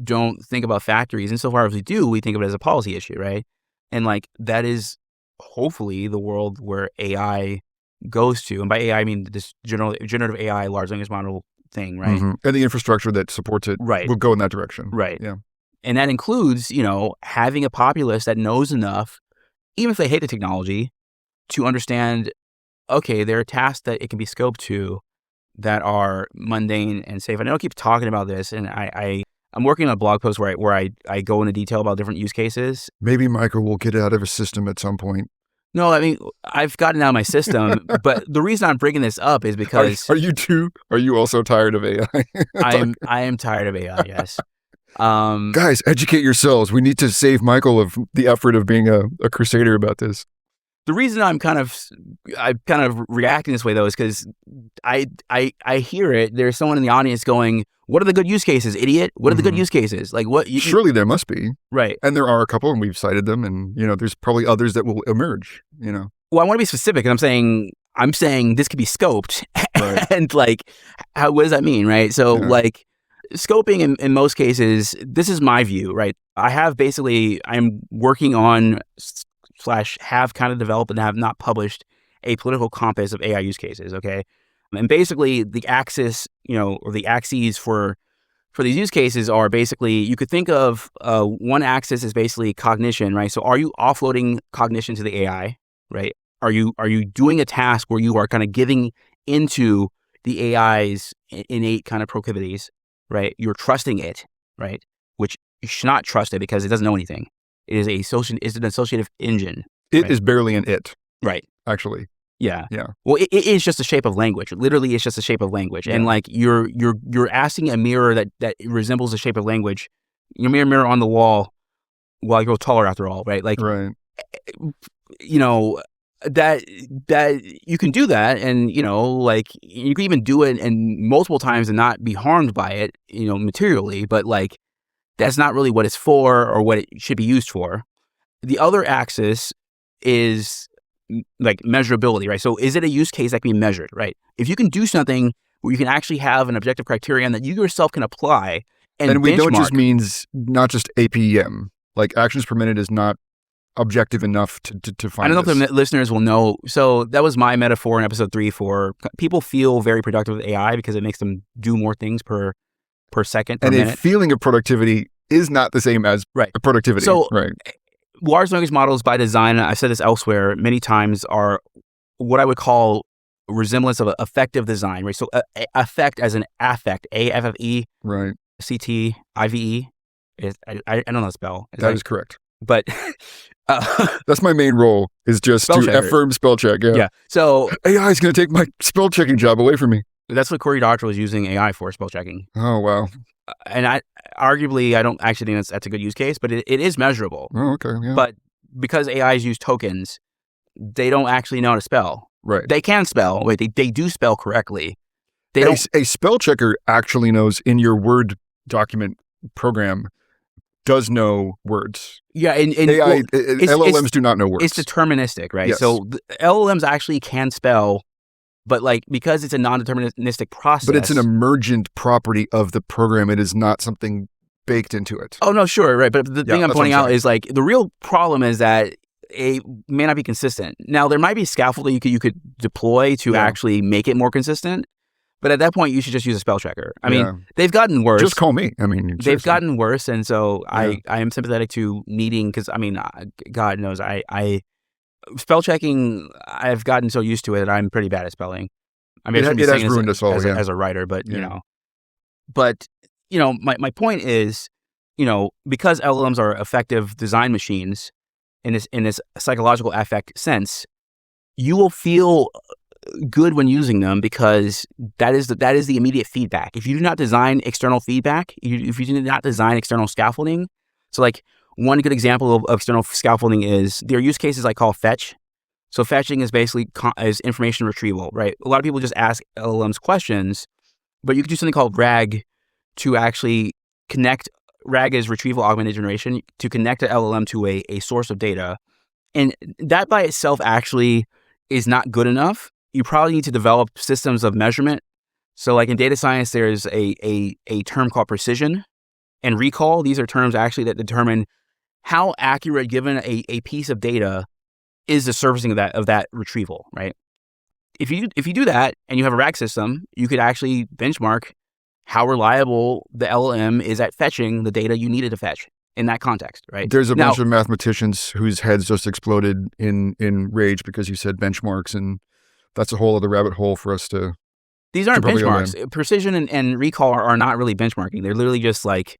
don't think about factories. Insofar as we do, we think of it as a policy issue, right? And like that is hopefully the world where AI goes to. And by AI, I mean this generative AI, large language model thing, right? Mm-hmm. And the infrastructure that supports it will go in that direction. Right. Yeah. And that includes, having a populace that knows enough, even if they hate the technology, to understand, okay, there are tasks that it can be scoped to that are mundane and safe. And I don't keep talking about this, and I'm working on a blog post where I go into detail about different use cases. Maybe Michael will get it out of his system at some point. No, I mean, I've gotten out of my system, but the reason I'm bringing this up is because... Are you too? Are you also tired of AI? I am tired of AI, yes. Guys, educate yourselves. We need to save Michael of the effort of being a crusader about this. The reason I'm kind of reacting this way though is because I hear it. There's someone in the audience going, "What are the good use cases, idiot? What are the good use cases? Like what?" Surely there must be, right? And there are a couple, and we've cited them, and there's probably others that will emerge. Well, I want to be specific, and I'm saying this could be scoped, right. and like, what does that mean, right? So like. Scoping in most cases, this is my view, right? I'm working on / have kind of developed and have not published a political compass of AI use cases, okay? And basically the axis, or the axes for these use cases are basically, you could think of one axis is basically cognition, right? So are you offloading cognition to the AI, right? Are you doing a task where you are kind of giving into the AI's innate kind of proclivities? Right, you're trusting it, right? Which you should not trust it because it doesn't know anything. It is it's an associative engine. It is barely an it, right? Actually, yeah. Well, it is just a shape of language. Literally, it's just a shape of language, and like you're asking a mirror that resembles the shape of language. Your mirror on the wall. Well, you grow taller after all, right? Like, right. That you can do that, and like you can even do it and multiple times and not be harmed by it, materially, but like that's not really what it's for or what it should be used for. The other axis is like measurability, right? So is it a use case that can be measured, right? If you can do something where you can actually have an objective criterion that you yourself can apply and we benchmark. don't just means not just APM, like actions per minute is not objective enough to find. I don't know if the listeners will know. So that was my metaphor in episode 3 for people feel very productive with AI because it makes them do more things per second, per minute. A feeling of productivity is not the same as productivity. So right. Large language models by design, I've said this elsewhere many times, are what I would call resemblance of effective design, right? So affect as an affect, A-F-F-E, right. C-T-I-V-E. I don't know how to spell. That is correct. But that's my main role, is just to affirm spell check. Yeah. So AI is going to take my spell checking job away from me. That's what Cory Doctorow was using AI for, spell checking. Oh, wow. And I don't actually think that's a good use case, but it is measurable. Oh, okay. Yeah. But because AIs use tokens, they don't actually know how to spell. Right. They can spell. Wait, they do spell correctly. A spell checker actually knows in your Word document program does know words. Yeah, and AI, LLMs do not know words. It's deterministic, right? Yes. So LLMs actually can spell, but like because it's a non-deterministic process. But it's an emergent property of the program. It is not something baked into it. Oh no, sure, right. But the thing I'm pointing out is like the real problem is that it may not be consistent. Now there might be scaffolding you could deploy to actually make it more consistent. But at that point, you should just use a spell checker. I mean, they've gotten worse. Just call me. I mean, they've gotten worse, and so I am sympathetic to needing, because I mean, God knows, I spell checking. I've gotten so used to it that I'm pretty bad at spelling. I mean, it has ruined us all as a writer, but my point is, because LLMs are effective design machines in this psychological affect sense, you will feel good when using them because that is the immediate feedback. If you do not design external feedback, if you do not design external scaffolding, so like one good example of external scaffolding is there are use cases I call fetch. So fetching is basically is information retrieval, right? A lot of people just ask LLMs questions, but you could do something called RAG to actually connect. RAG is retrieval augmented generation, to connect an LLM to a source of data, and that by itself actually is not good enough. You probably need to develop systems of measurement. So like in data science, there's a term called precision and recall. These are terms actually that determine how accurate, given a piece of data, is the surfacing of that retrieval, right? If you do that and you have a RAG system, you could actually benchmark how reliable the LLM is at fetching the data you needed to fetch in that context, right? There's a bunch of mathematicians whose heads just exploded in rage because you said benchmarks, and that's a whole other rabbit hole for us to. These aren't benchmarks. Precision and recall are not really benchmarking. They're literally just like,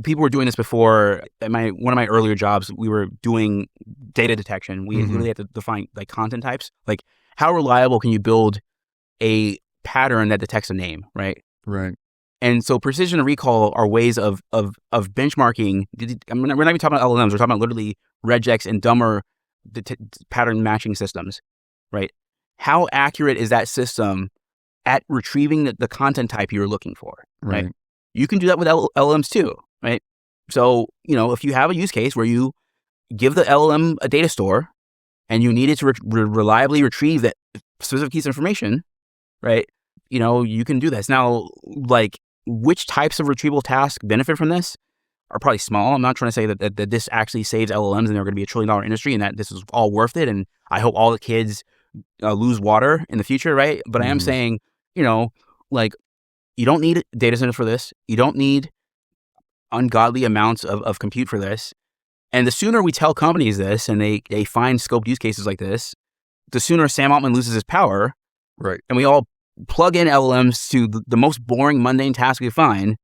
people were doing this before. At one of my earlier jobs, we were doing data detection. We really had to define like content types. Like, how reliable can you build a pattern that detects a name, right? Right. And so precision and recall are ways of benchmarking. We're not even talking about LLMs. We're talking about literally regex and dumber pattern matching systems, right? How accurate is that system at retrieving the content type you're looking for, right? You can do that with LLMs too, right? So, if you have a use case where you give the LLM a data store and you need it to reliably retrieve that specific piece of information, right? You can do this. Now, like, which types of retrieval tasks benefit from this are probably small. I'm not trying to say that this actually saves LLMs and they're going to be $1 trillion industry and that this is all worth it. And I hope all the kids lose water in the future, right? But I am saying, like, you don't need data centers for this. You don't need ungodly amounts of compute for this. And the sooner we tell companies this and they find scoped use cases like this, the sooner Sam Altman loses his power. Right. And we all plug in LLMs to the most boring, mundane task we find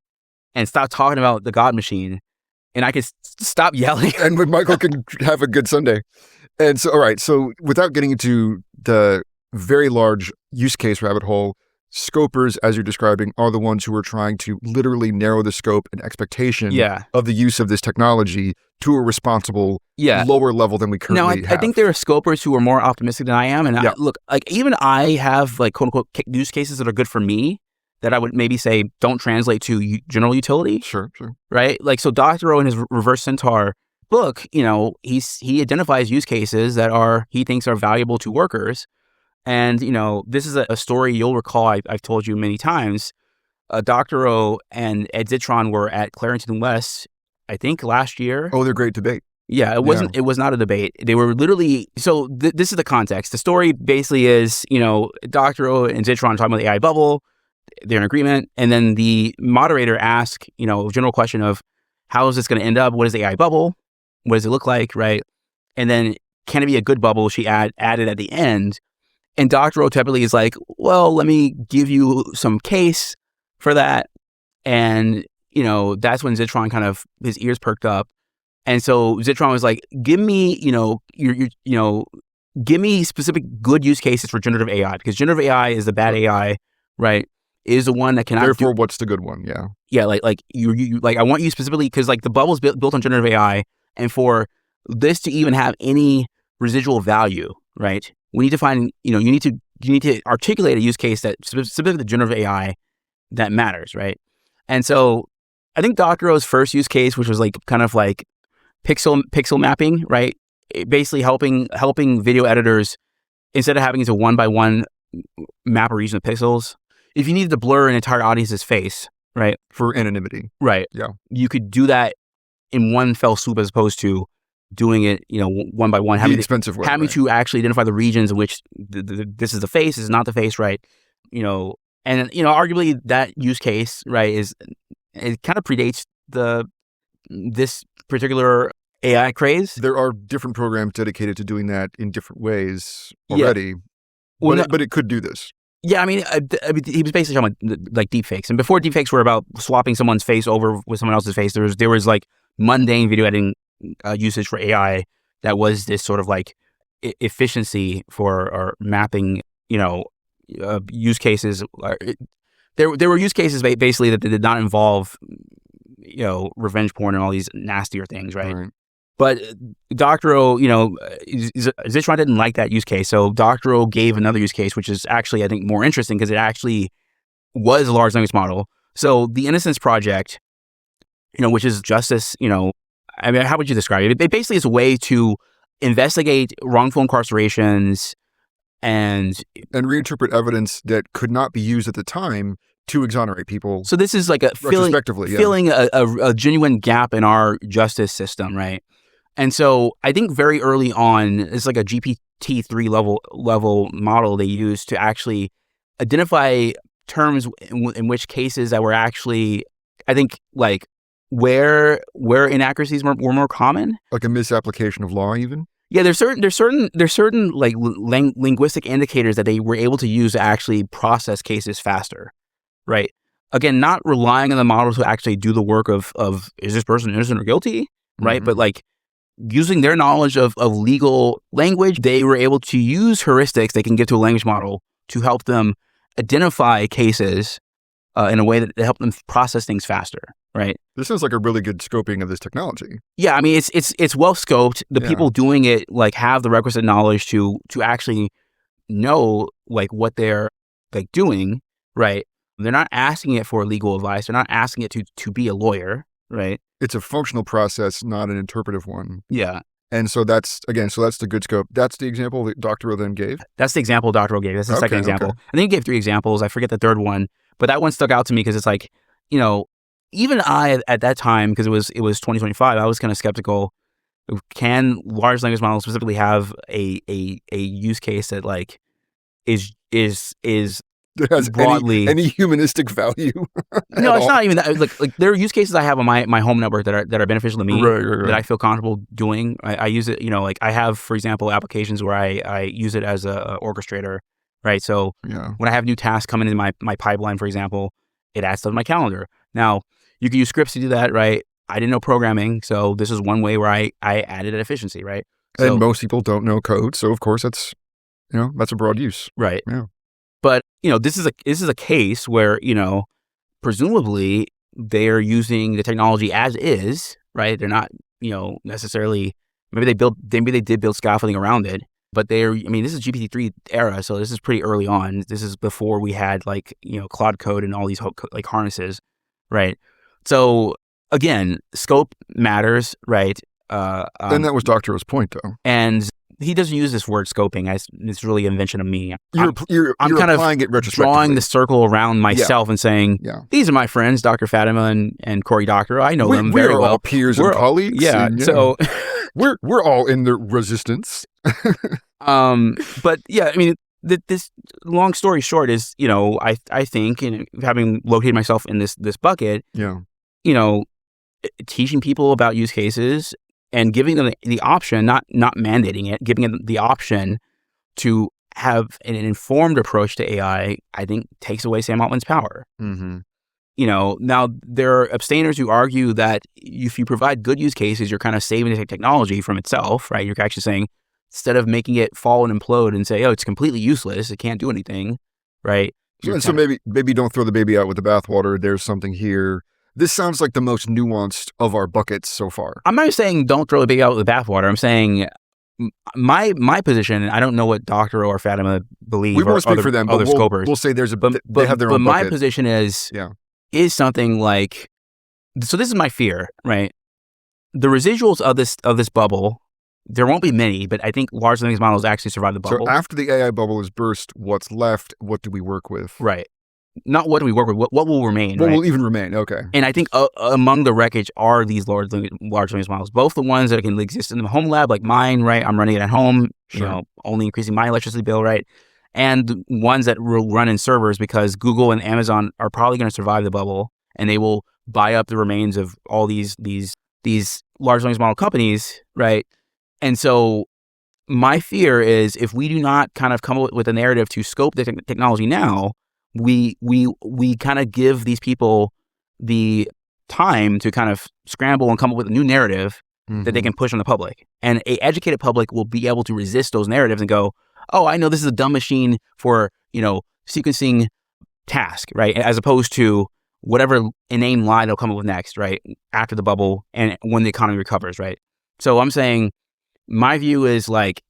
and stop talking about the God machine. And I could stop yelling. And Michael can have a good Sunday. And so, all right. So without getting into the very large use case rabbit hole, scopers, as you're describing, are the ones who are trying to literally narrow the scope and expectation of the use of this technology to a responsible lower level than we currently have. I think there are scopers who are more optimistic than I am. And look, like, even I have, like, quote unquote use cases that are good for me that I would maybe say don't translate to general utility. Sure. Right? Like, so Dr. O in his Reverse Centaur book, he identifies use cases that he thinks are valuable to workers. And, this is a story you'll recall I've told you many times. Dr. O and Ed Zitron were at Clarington West, I think, last year. Oh, they're great debate. Yeah, it wasn't. It was not a debate. They were literally. So this is the context. The story basically is, Dr. O and Zitron talking about the AI bubble. They're in agreement, and then the moderator asks, a general question of, how is this going to end up? What is the AI bubble? What does it look like, right? And then, can it be a good bubble? She added at the end. And Dr. O typically is like, well, let me give you some case for that. And, that's when Zitron kind of, his ears perked up. And so Zitron was like, give me, give me specific good use cases for generative AI, because generative AI is the bad AI, right? Is the one that cannot. Therefore, what's the good one? Yeah. Yeah. Like you like, I want you specifically, because, like, the bubble's built on generative AI. And for this to even have any residual value, right? We need to find, you need to articulate a use case that specifically the generative AI that matters, right? And so I think Dr. O's first use case, which was like kind of like pixel mapping, right? Basically helping video editors, instead of having to one by one map a region of pixels, if you needed to blur an entire audience's face, right? For anonymity. Right. Yeah. You could do that in one fell swoop as opposed to doing it, one by one, having to actually identify the regions in which this is the face, this is not the face, right? And arguably that use case, right, it kind of predates this particular AI craze. There are different programs dedicated to doing that in different ways already, but it could do this. Yeah, I mean, he was basically talking about like deepfakes, and before deepfakes were about swapping someone's face over with someone else's face, there was like mundane video editing usage for AI that was this sort of like efficiency for mapping, use cases. There were use cases basically that did not involve, revenge porn and all these nastier things, right? But Dr. O, Zitron didn't like that use case, so Dr. O gave another use case, which is actually, I think, more interesting because it actually was a large language model. So the Innocence Project, which is justice, I mean, how would you describe it? It basically is a way to investigate wrongful incarcerations and reinterpret evidence that could not be used at the time to exonerate people. So this is like filling a genuine gap in our justice system, right? And so I think very early on, it's like a GPT-3 level model they used to actually identify terms in which cases that were actually, I think, like where inaccuracies were more common, like a misapplication of law, even. Yeah, there's certain like linguistic indicators that they were able to use to actually process cases faster, right? Again, not relying on the model to actually do the work of is this person innocent or guilty, right? Mm-hmm. But like using their knowledge of legal language, they were able to use heuristics they can give to a language model to help them identify cases in a way that help them process things faster, right? This sounds like a really good scoping of this technology. Yeah, I mean, it's well scoped. The people doing it like have the requisite knowledge to actually know like what they're like doing, right? They're not asking it for legal advice. They're not asking it to be a lawyer, right? It's a functional process, not an interpretive one. Yeah. And so that's the good scope. That's the example that Doctorow then gave? That's the example Doctorow gave. That's the second example. Okay. I think he gave 3 examples. I forget the third one, but that one stuck out to me because it's like, even I at that time, because it was 2025, I was kind of skeptical. Can large language models specifically have a use case that like is has broadly any humanistic value? No, it's not even that. Like there are use cases I have on my home network that are beneficial to me, right. That I feel comfortable doing. I use it, like I have, for example, applications where I use it as a orchestrator, right? So when I have new tasks coming in my pipeline, for example, it adds stuff to my calendar. Now, you can use scripts to do that, right? I didn't know programming, so this is one way where I added an efficiency, right? And most people don't know code, so of course that's a broad use, right? Yeah. But this is a case where presumably they're using the technology as is, right? They're not necessarily, maybe they did build scaffolding around it, but this is GPT-3 era, so this is pretty early on. This is before we had like Claude Code and all these like harnesses, right? So again, scope matters, right? And that was Doctorow's point, though. And he doesn't use this word scoping. It's really an invention of me. I'm kind of it drawing the circle around myself and saying, these are my friends, Dr. Fatima and Corey Doctorow. I know them very well. We're all peers and colleagues. Yeah. So we're all in the resistance. But yeah, I mean, this long story short is, I think, having located myself in this bucket, teaching people about use cases and giving them the option, not mandating it, giving them the option to have an informed approach to AI, I think takes away Sam Altman's power. Mm-hmm. Now there are abstainers who argue that if you provide good use cases, you're kind of saving the technology from itself, right? You're actually saying, instead of making it fall and implode and say, oh, it's completely useless, it can't do anything, right? So maybe don't throw the baby out with the bathwater. There's something here. This sounds like the most nuanced of our buckets so far. I'm not saying don't throw the baby out with the bathwater. I'm saying my position, and I don't know what Doctorow or Fatima believe. We won't speak for them, but scopers. We'll say they have their own bucket. But my position is something like, so this is my fear, right? The residuals of this bubble, there won't be many, but I think large language models actually survive the bubble. So after the AI bubble is burst, what's left? What do we work with? Right. Not what do we work with, what will remain, What right? will even remain, okay. And I think among the wreckage are these large language models, both the ones that can exist in the home lab, like mine, right? I'm running it at home, only increasing my electricity bill, right? And ones that will run in servers, because Google and Amazon are probably going to survive the bubble, and they will buy up the remains of all these large language model companies, right? And so my fear is, if we do not kind of come up with a narrative to scope the technology now, we kind of give these people the time to kind of scramble and come up with a new narrative that they can push on the public. And a educated public will be able to resist those narratives and go, oh, I know this is a dumb machine for, sequencing task, right? As opposed to whatever inane lie they'll come up with next, right? After the bubble and when the economy recovers, right? So I'm saying my view is like,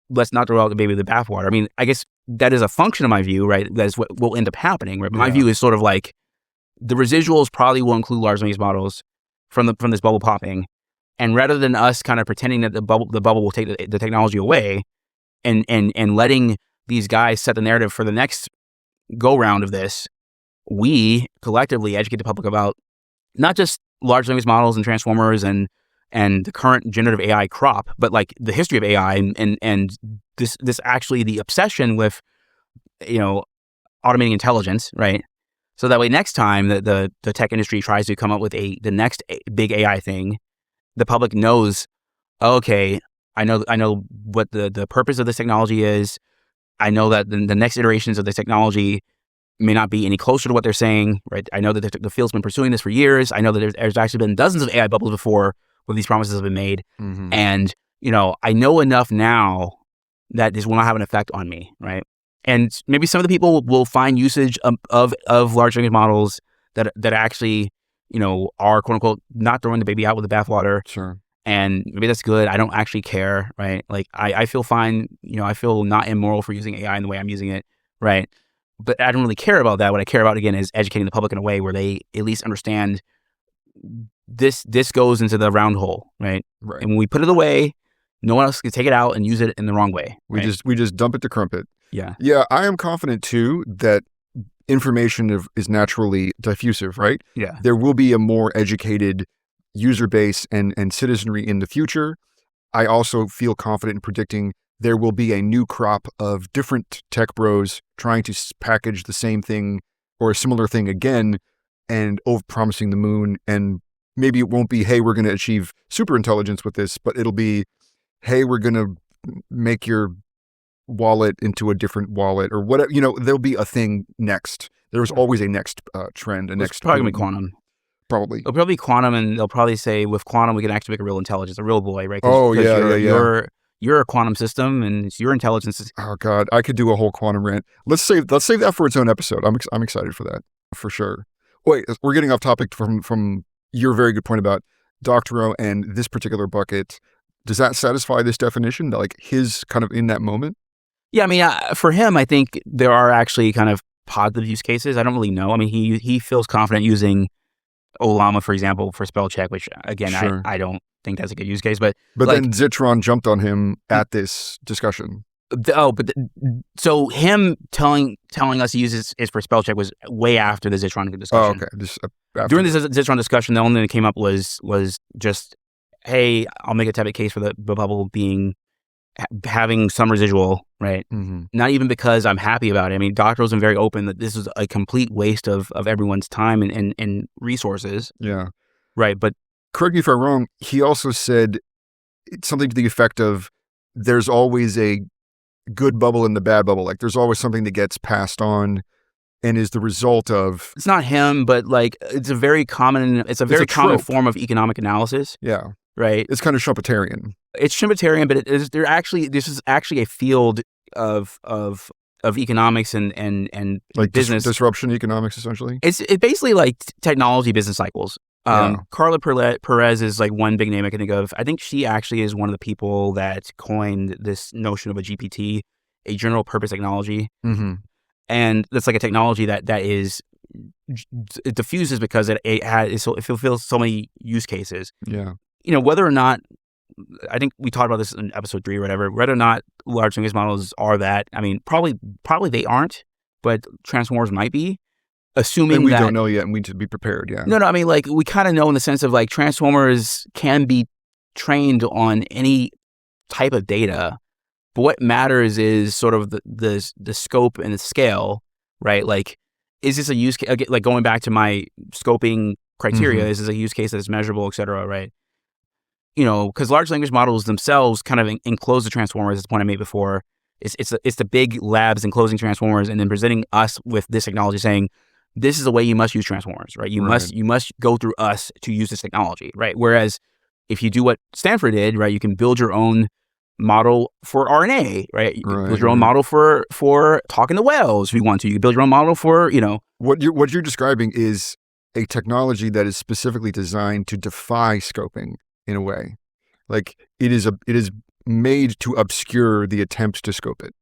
let's not throw out the baby with the bathwater. I mean, I guess that is a function of my view, right? That is what will end up happening, right? My view is sort of like, the residuals probably will include large language models from this bubble popping. And rather than us kind of pretending that the bubble will take the technology away and letting these guys set the narrative for the next go round of this, we collectively educate the public about not just large language models and transformers and the current generative AI crop, but like the history of AI and this actually the obsession with, automating intelligence, right? So that way, next time the tech industry tries to come up with the next big AI thing, the public knows, okay, I know what the purpose of this technology is. I know that the next iterations of this technology may not be any closer to what they're saying, right? I know that the field's been pursuing this for years. I know that there's actually been dozens of AI bubbles before where these promises have been made. Mm-hmm. And, I know enough now that this will not have an effect on me, right? And maybe some of the people will find usage of large language models that actually, are quote unquote not throwing the baby out with the bathwater. Sure. And maybe that's good. I don't actually care, right? Like I feel fine. I feel not immoral for using AI in the way I'm using it, right? But I don't really care about that. What I care about, again, is educating the public in a way where they at least understand this goes into the round hole, right? Right. And when we put it away, no one else can take it out and use it in the wrong way. We right? just dump it to crumpet. Yeah. Yeah, I am confident too that information is naturally diffusive, right? Yeah. There will be a more educated user base and citizenry in the future. I also feel confident in predicting there will be a new crop of different tech bros trying to package the same thing or a similar thing again and over-promising the moon. And maybe it won't be, hey, we're going to achieve super intelligence with this, but it'll be, hey, we're going to make your wallet into a different wallet or whatever. There'll be a thing next. There's always a next trend. It's probably going to be quantum. Probably. It'll probably be quantum, and they'll probably say with quantum we can actually make a real intelligence, a real boy, right? Oh, yeah. You're a quantum system, and it's your intelligence. Oh God, I could do a whole quantum rant. Let's save that for its own episode. I'm excited for that for sure. Wait, we're getting off topic from your very good point about Doctorow and this particular bucket. Does that satisfy this definition? Like his kind of in that moment? Yeah, I mean, for him, I think there are actually kind of positive use cases. I don't really know. I mean, he feels confident using Olama, for example, for spell check, which again, Sure. I don't think that's a good use case. But then Zitron jumped on him at this discussion. So him telling us to use it for spell check was way after the Zitron discussion. Oh, okay. During the Zitron discussion, the only thing that came up was just, hey, I'll make a type of case for the bubble being having some residual, right? Mm-hmm. Not even because I'm happy about it. I mean, Doctorow's been very open that this is a complete waste of everyone's time and resources. Yeah. Right. But correct me if I'm wrong, he also said something to the effect of there's always a good bubble and the bad bubble. Like there's always something that gets passed on and is the result of... It's not him, but like it's a very common form of economic analysis. Yeah. Right. It's kind of Schumpeterian. It's Schumpeterian, but this is actually a field of economics and like business disruption economics, essentially. It's basically like technology business cycles. Carla Perez is like one big name I can think of. I think she actually is one of the people that coined this notion of a GPT, a general purpose technology. Mm-hmm. And that's like a technology that is, it diffuses because it fulfills so many use cases. Yeah. Whether or not, I think we talked about this in episode 3 or whatever, whether or not large language models are that, I mean, probably they aren't, but transformers might be. Assuming and we that, don't know yet, and we need to be prepared. Yeah. No. I mean, like we kind of know in the sense of like transformers can be trained on any type of data, but what matters is sort of the scope and the scale, right? Like, is this a use case? Like going back to my scoping criteria, is this a use case that is measurable, et cetera, right? Because large language models themselves kind of enclose the transformers. That's the point I made before. It's the big labs enclosing transformers and then presenting us with this technology, saying, this is the way you must use transformers, right? You must go through us to use this technology, right? Whereas if you do what Stanford did, right, you can build your own model for RNA, right? You can build your own model for talking to whales if you want to. You can build your own model for, What you're describing is a technology that is specifically designed to defy scoping in a way. Like it is made to obscure the attempt to scope it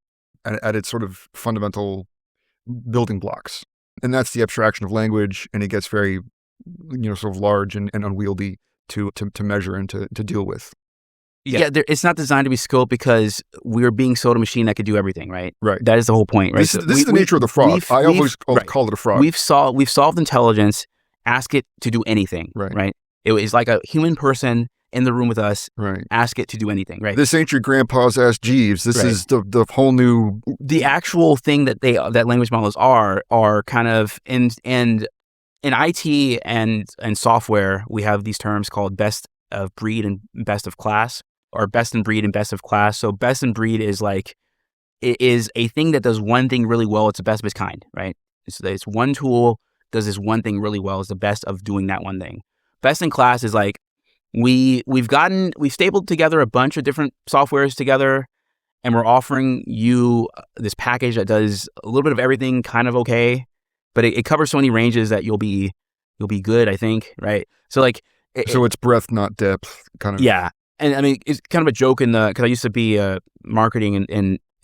at its sort of fundamental building blocks. And that's the abstraction of language, and it gets very, sort of large and unwieldy to measure and to deal with. Yeah, it's not designed to be scoped because we're being sold a machine that could do everything, right? Right. That is the whole point, right? This is the nature of the fraud. I always call it a fraud. We've solved intelligence. Ask it to do anything, right? It was like a human person in the room with us. Right. Ask it to do anything, right? This ain't your grandpa's ass Jeeves. This is the whole new... The actual thing that language models are kind of in IT and software, we have these terms called best of breed and best of class, or best in breed and best of class. So best in breed is like, it is a thing that does one thing really well. It's the best of its kind, right? It's one tool does this one thing really well. It's the best of doing that one thing. Best in class is like, we've stapled together a bunch of different softwares together, and we're offering you this package that does a little bit of everything kind of okay, but it covers so many ranges that you'll be good, I think, right? So like, So it's breadth, not depth, kind of. yeah. And I mean, it's kind of a joke because I used to be marketing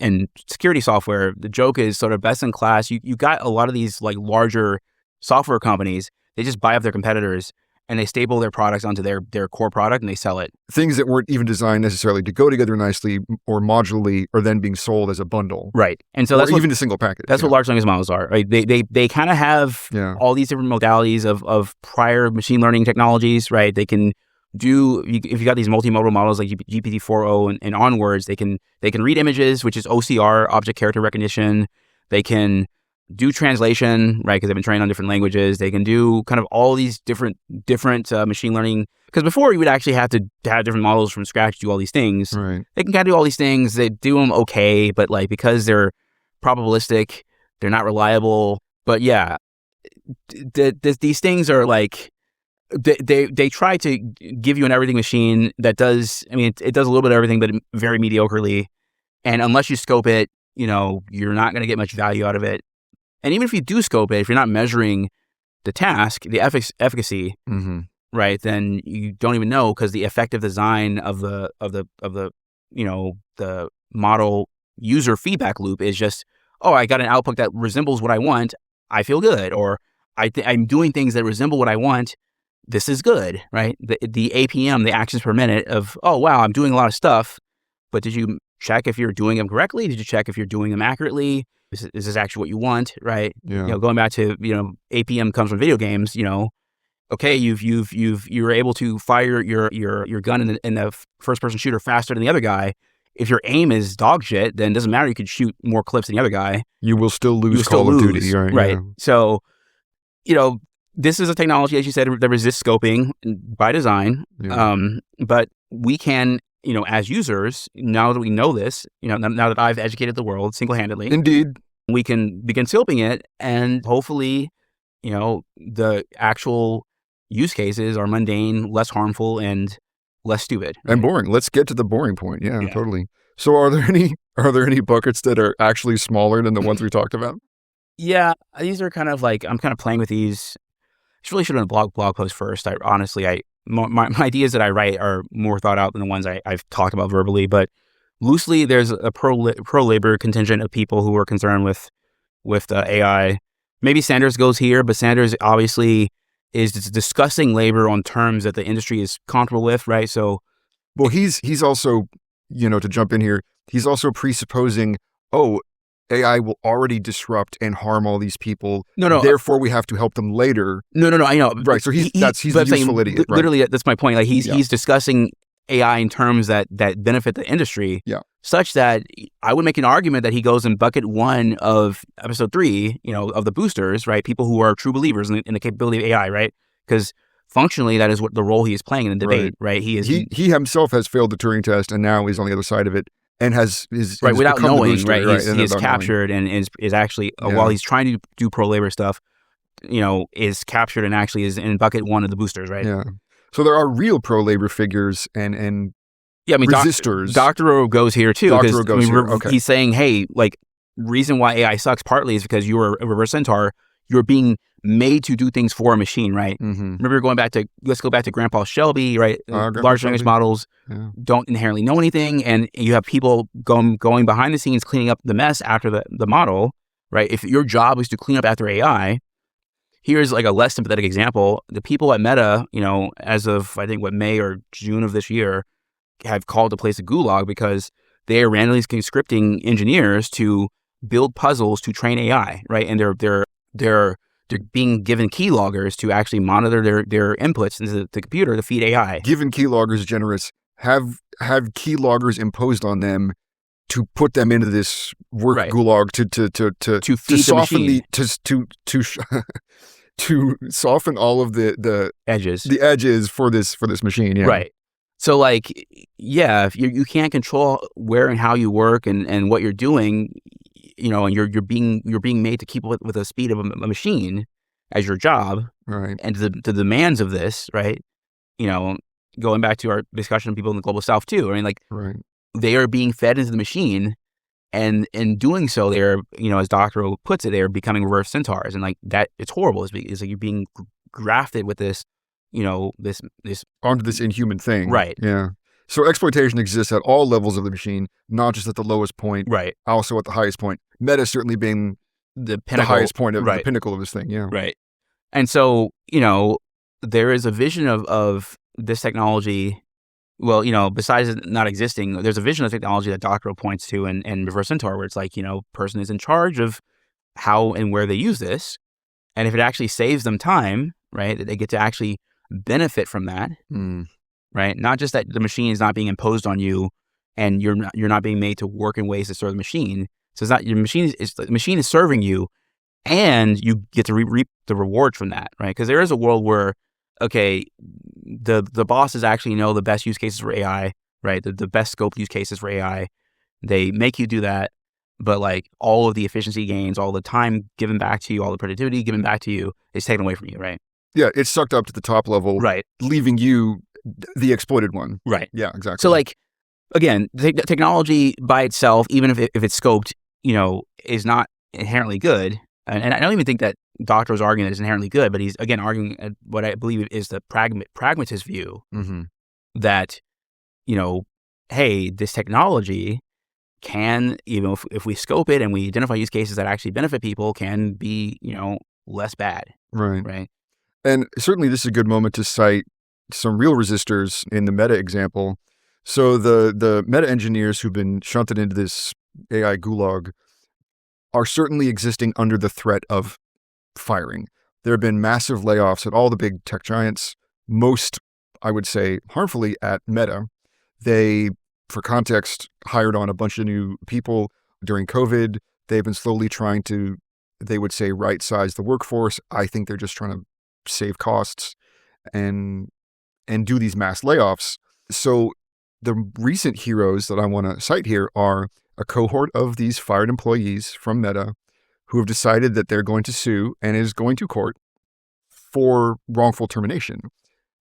and security software. The joke is sort of best in class. You got a lot of these like larger software companies. They just buy up their competitors and they staple their products onto their core product and they sell it. Things that weren't even designed necessarily to go together nicely or modularly are then being sold as a bundle. Right. And so that's even a single package. That's what large language models are, right? They kind of have all these different modalities of prior machine learning technologies, right? They can do, if you got these multimodal models like GPT-4o and onwards, they can read images, which is OCR, object character recognition. They can do translation, right? Because they've been trained on different languages. They can do kind of all these different machine learning. Because before you would actually have to have different models from scratch do all these things. Right. They can kind of do all these things. They do them okay, but like because they're probabilistic, they're not reliable. But yeah, these things are like they try to give you an everything machine that does. I mean, it does a little bit of everything, but very mediocrely. And unless you scope it, you're not going to get much value out of it. And even if you do scope it, if you're not measuring the task, the efficacy, right, then you don't even know because the effective design of the the model user feedback loop is just, oh, I got an output that resembles what I want. I feel good, or I'm doing things that resemble what I want. This is good, right? The APM, the actions per minute of, oh wow, I'm doing a lot of stuff, but did you check if you're doing them correctly? Did you check if you're doing them accurately? Is this actually what you want, right? Yeah. Going back to APM comes from video games. Okay, you're able to fire your gun in the first person shooter faster than the other guy. If your aim is dog shit, then it doesn't matter. You could shoot more clips than the other guy. You will still lose Call of Duty, right? Yeah. So, this is a technology, as you said, that resists scoping by design. Yeah. But we can, as users, now that we know this, now that I've educated the world single-handedly, indeed, we can begin scoping it, and hopefully, the actual use cases are mundane, less harmful, and less stupid. Right? And boring. Let's get to the boring point. Yeah, totally. So are there any buckets that are actually smaller than the ones we talked about? Yeah, these are kind of like, I'm kind of playing with these. I really should have done a blog post first. My ideas that I write are more thought out than the ones I've talked about verbally, but loosely there's a pro-labor contingent of people who are concerned with AI. Maybe Sanders goes here, but Sanders obviously is discussing labor on terms that the industry is comfortable with, right? So, well, he's also, to jump in here, he's also presupposing, AI will already disrupt and harm all these people. No. Therefore, we have to help them later. No. I know. Right. So he's a useful idiot. Right? Literally, that's my point. Like he's discussing AI in terms that benefit the industry. Yeah. Such that I would make an argument that he goes in bucket 1 of episode 3, of the boosters, right? People who are true believers in the capability of AI, right? Because functionally, that is what the role he is playing in the debate, right? He himself has failed the Turing test and now is on the other side of it. And has without knowing, booster, right? He is captured and is actually while he's trying to do pro labor stuff, is captured and actually is in bucket 1 of the boosters, right? Yeah. So there are real pro labor figures and resistors. Dr. O goes here too because he's saying, hey, like reason why AI sucks partly is because you were a reverse centaur. You're being made to do things for a machine, right? Mm-hmm. Remember let's go back to Grandpa Shelby, right? Large language models don't inherently know anything, and you have people going behind the scenes cleaning up the mess after the model, right? If your job is to clean up after AI, here's like a less sympathetic example. The people at Meta, as of I think May or June of this year, have called to place a gulag because they are randomly scripting engineers to build puzzles to train AI, right? And they're being given keyloggers to actually monitor their inputs into the computer to feed AI. Given keyloggers generous, have keyloggers imposed on them to put them into this work gulag to feed soften to soften all of the edges for this machine. Yeah. Right. So like, if you can't control where and how you work and what you're doing, and you're being made to keep up with the speed of a machine as your job, right? And the demands of this, right? Going back to our discussion of people in the global south too. I mean, like, right. they are being fed into the machine, and in doing so, they are, as Dr. puts it, they are becoming reverse centaurs, and like that, it's horrible. It's like you're being grafted with this, this onto this inhuman thing. Right. Yeah. So exploitation exists at all levels of the machine, not just at the lowest point, right, also at the highest point. Meta certainly being the the highest point of right, the pinnacle of this thing. Yeah. right. And so, there is a vision of this technology. Well, besides it not existing, there's a vision of technology that Dr. points to in Reverse Centaur, where it's like, person is in charge of how and where they use this. And if it actually saves them time, right, that they get to actually benefit from that, right? Not just that the machine is not being imposed on you and you're not being made to work in ways that serve the machine. So it's not the machine is serving you, and you get to reap the rewards from that, right? Because there is a world where, okay, the bosses actually know the best use cases for AI, right? The best scope use cases for AI. They make you do that, but like all of the efficiency gains, all the time given back to you, all the productivity given back to you is taken away from you, right? Yeah, it's sucked up to the top level, right? Leaving you the exploited one, right? Yeah, exactly. So like, again, technology by itself, even if it's scoped, is not inherently good. And I don't even think that Doctor is arguing that it's inherently good, but he's, again, arguing what I believe is the pragmatist view that, hey, this technology can, if we scope it and we identify use cases that actually benefit people, can be, less bad. Right. And certainly this is a good moment to cite some real resistors in the Meta example. So the Meta engineers who've been shunted into this AI gulag are certainly existing under the threat of firing. There have been massive layoffs at all the big tech giants, most, I would say, harmfully at Meta. They, for context, hired on a bunch of new people during COVID. They've been slowly trying to, they would say, right-size the workforce. I think they're just trying to save costs and do these mass layoffs. So the recent heroes that I want to cite here are a cohort of these fired employees from Meta who have decided that they're going to sue and is going to court for wrongful termination,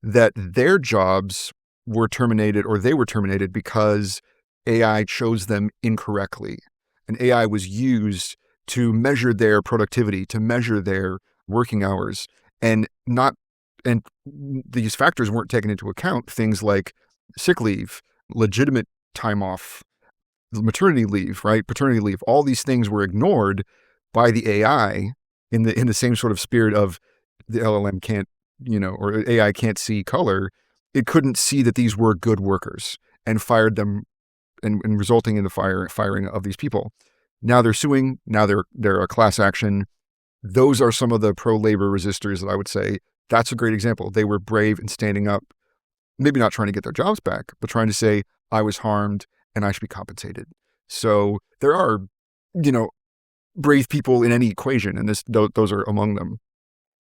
that their jobs were terminated or they were terminated because AI chose them incorrectly. And AI was used to measure their productivity, to measure their working hours, and these factors weren't taken into account. Things like sick leave, legitimate time off, maternity leave, right? Paternity leave. All these things were ignored by the AI in the same sort of spirit of the LLM can't, or AI can't see color. It couldn't see that these were good workers and fired them, and resulting in the firing of these people. Now they're suing. Now they're a class action. Those are some of the pro-labor resistors that I would say. That's a great example. They were brave in standing up, maybe not trying to get their jobs back, but trying to say, I was harmed and I should be compensated. So there are, brave people in any equation, and those are among them.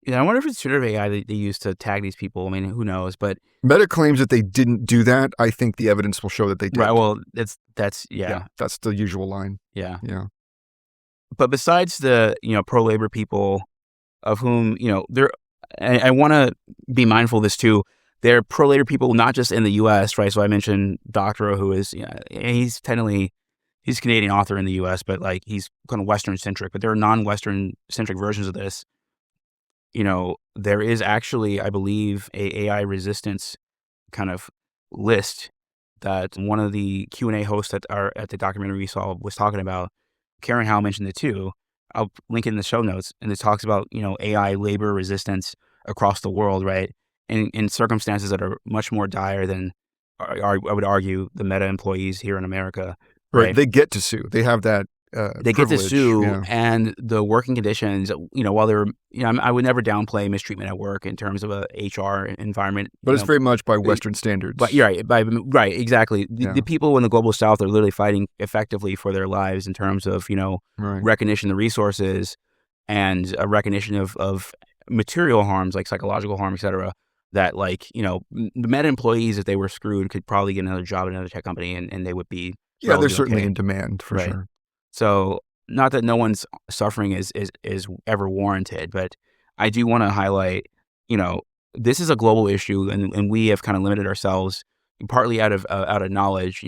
Yeah, I wonder if it's generative AI that they use to tag these people. I mean, who knows? But Meta claims that they didn't do that. I think the evidence will show that they did. Right. Well, that's that's the usual line. Yeah. Yeah. But besides the pro-labor people, of whom I want to be mindful of this too. They're pro-labor people not just in the U.S., right? So I mentioned Dr. who is he's a Canadian author in the U.S., but like he's kind of Western centric. But there are non-Western centric versions of this. There is actually, I believe, a AI resistance kind of list that one of the Q&A hosts at the documentary we saw was talking about. Karen Howe mentioned it too. I'll link it in the show notes, and it talks about AI labor resistance across the world, right? In circumstances that are much more dire than I would argue the Meta employees here in America. Right. They get to sue. They have that. They privilege. Get to sue, yeah. And the working conditions. While they're, I would never downplay mistreatment at work in terms of a HR environment. But it's very much by Western standards. But you're right. Right. Exactly. The people in the global South are literally fighting effectively for their lives in terms of recognition of the resources and a recognition of material harms like psychological harm, et cetera. That the Meta employees, if they were screwed, could probably get another job at another tech company, and they would be they're certainly in demand for sure. So not that no one's suffering is ever warranted, but I do want to highlight, this is a global issue, and we have kind of limited ourselves partly out of knowledge,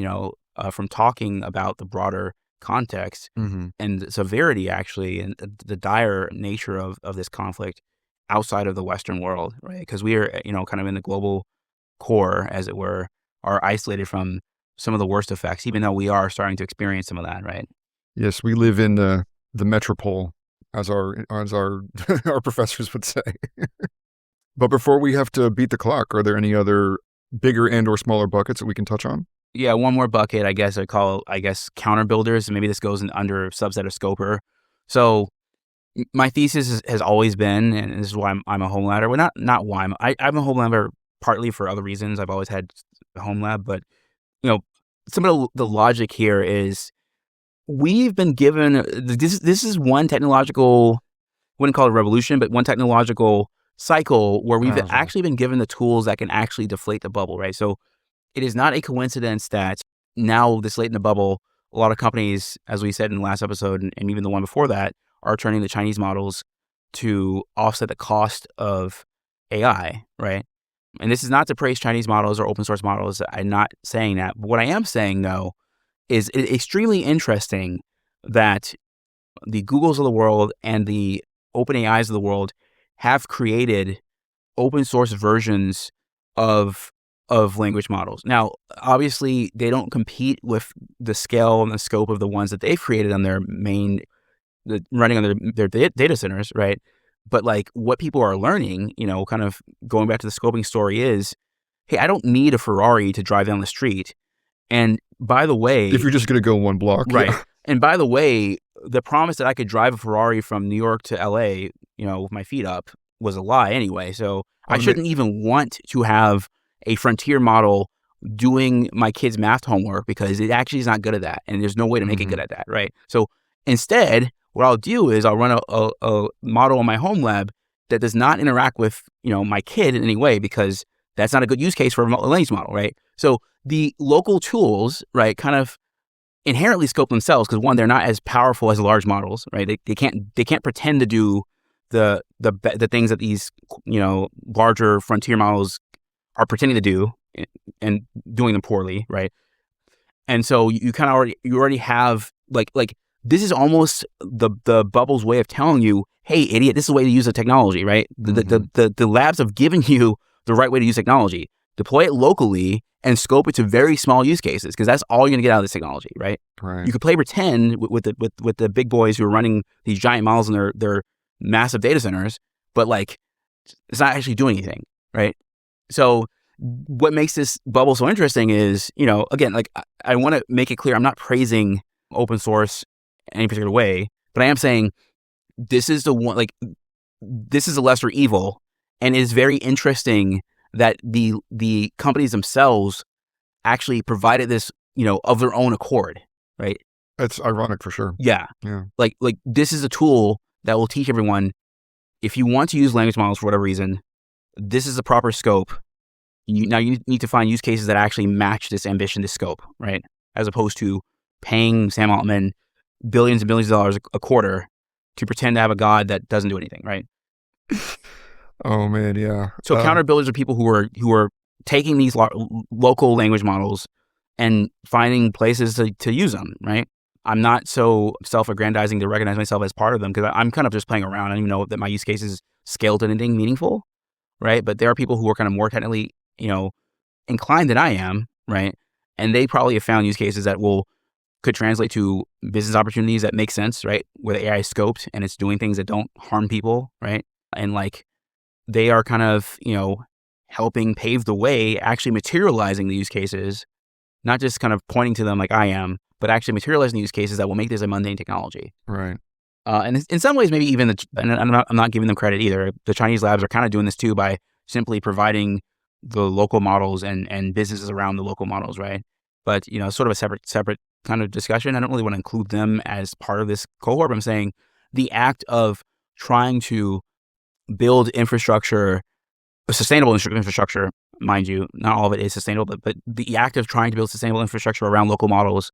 from talking about the broader context and the severity, actually, and the dire nature of this conflict outside of the Western world, right? Because we are, kind of in the global core, as it were, are isolated from some of the worst effects, even though we are starting to experience some of that, right? Yes, we live in the metropole, as our our professors would say. But before we have to beat the clock, are there any other bigger and or smaller buckets that we can touch on? Yeah, one more bucket, I guess counter builders, and maybe this goes in under a subset of Scoper. So my thesis has always been, and this is why I'm a home labber. Well, not why I'm a home labber partly for other reasons. I've always had a home lab, but some of the logic here is we've been given this is one technological, wouldn't call it a revolution, but one technological cycle where we've actually been given the tools that can actually deflate the bubble, right? So it is not a coincidence that now, this late in the bubble, a lot of companies, as we said in the last episode, and even the one before that, are turning to Chinese models to offset the cost of AI, right? And this is not to praise Chinese models or open source models. I'm not saying that. But what I am saying, though, is it's extremely interesting that the Googles of the world and the OpenAIs of the world have created open source versions of language models. Now, obviously, they don't compete with the scale and the scope of the ones that they've created on their running on their data centers, right? But like what people are learning, kind of going back to the scoping story is, hey, I don't need a Ferrari to drive down the street. And by the way, if you're just going to go one block, right? Yeah. And by the way, the promise that I could drive a Ferrari from New York to LA, with my feet up, was a lie anyway. So I shouldn't even want to have a frontier model doing my kids' math homework because it actually is not good at that, and there's no way to make it good at that, right? So instead, what I'll do is I'll run a model on my home lab that does not interact with my kid in any way, because that's not a good use case for a language model, right? So the local tools, right, kind of inherently scope themselves because, one, they're not as powerful as large models, right? They can't pretend to do the things that these larger frontier models are pretending to do and doing them poorly, right? And so you kind of already have like this is almost the bubble's way of telling you, hey, idiot, this is the way to use the technology, right? The labs have given you the right way to use technology. Deploy it locally and scope it to very small use cases, because that's all you're going to get out of this technology, right? You could play pretend with the big boys who are running these giant models in their massive data centers, but like it's not actually doing anything, right? So what makes this bubble so interesting is, again, like I want to make it clear, I'm not praising open source in any particular way, but I am saying this is the one, like this is a lesser evil, and it is very interesting that the companies themselves actually provided this, of their own accord, right? That's ironic for sure. Yeah. Yeah. Like this is a tool that will teach everyone, if you want to use language models for whatever reason, this is the proper scope. Now you need to find use cases that actually match this ambition, this scope, right? As opposed to paying Sam Altman billions and billions of dollars a quarter to pretend to have a god that doesn't do anything, right? Oh man, yeah. So counter builders are people who are taking these local language models and finding places to use them, right? I'm not so self-aggrandizing to recognize myself as part of them, because I'm kind of just playing around. I don't even know that my use cases scale to anything meaningful, right? But there are people who are kind of more technically, inclined than I am, right? And they probably have found use cases that could translate to business opportunities that make sense, right? Where the AI is scoped and it's doing things that don't harm people, right? And like they are kind of, helping pave the way, actually materializing the use cases, not just kind of pointing to them like I am, but actually materializing the use cases that will make this a mundane technology. Right. And in some ways, maybe even and I'm not giving them credit either. The Chinese labs are kind of doing this too by simply providing the local models and businesses around the local models, right? But sort of a separate kind of discussion. I don't really want to include them as part of this cohort. But I'm saying the act of trying to build infrastructure, a sustainable infrastructure, mind you, not all of it is sustainable, but the act of trying to build sustainable infrastructure around local models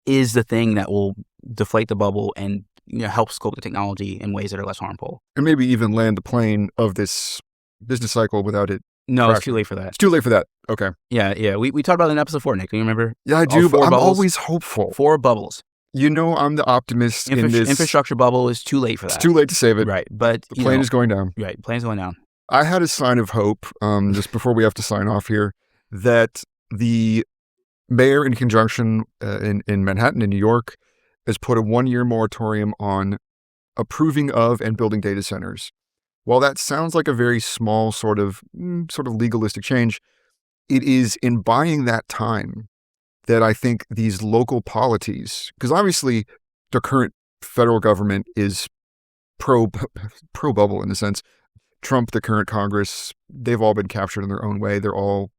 is the thing that will deflate the bubble and help scope the technology in ways that are less harmful. And maybe even land the plane of this business cycle without it No, it's fracture. too late for that. It's too late for that. Okay. Yeah. We talked about it in episode 4, Nick. Do you remember? Yeah, I All do, but 4 I'm bubbles, always hopeful. 4 bubbles. You know, I'm the optimist in this. Infrastructure bubble is too late for that. It's too late to save it. Right. But the plane is going down. Right. Plane's going down. I had a sign of hope, just before we have to sign off here, that the mayor, in conjunction in Manhattan in New York, has put a 1-year moratorium on approving of and building data centers. While that sounds like a very small sort of legalistic change, it is in buying that time that I think these local polities, because obviously the current federal government is pro-bubble in a sense. Trump, the current Congress, they've all been captured in their own way. They're all,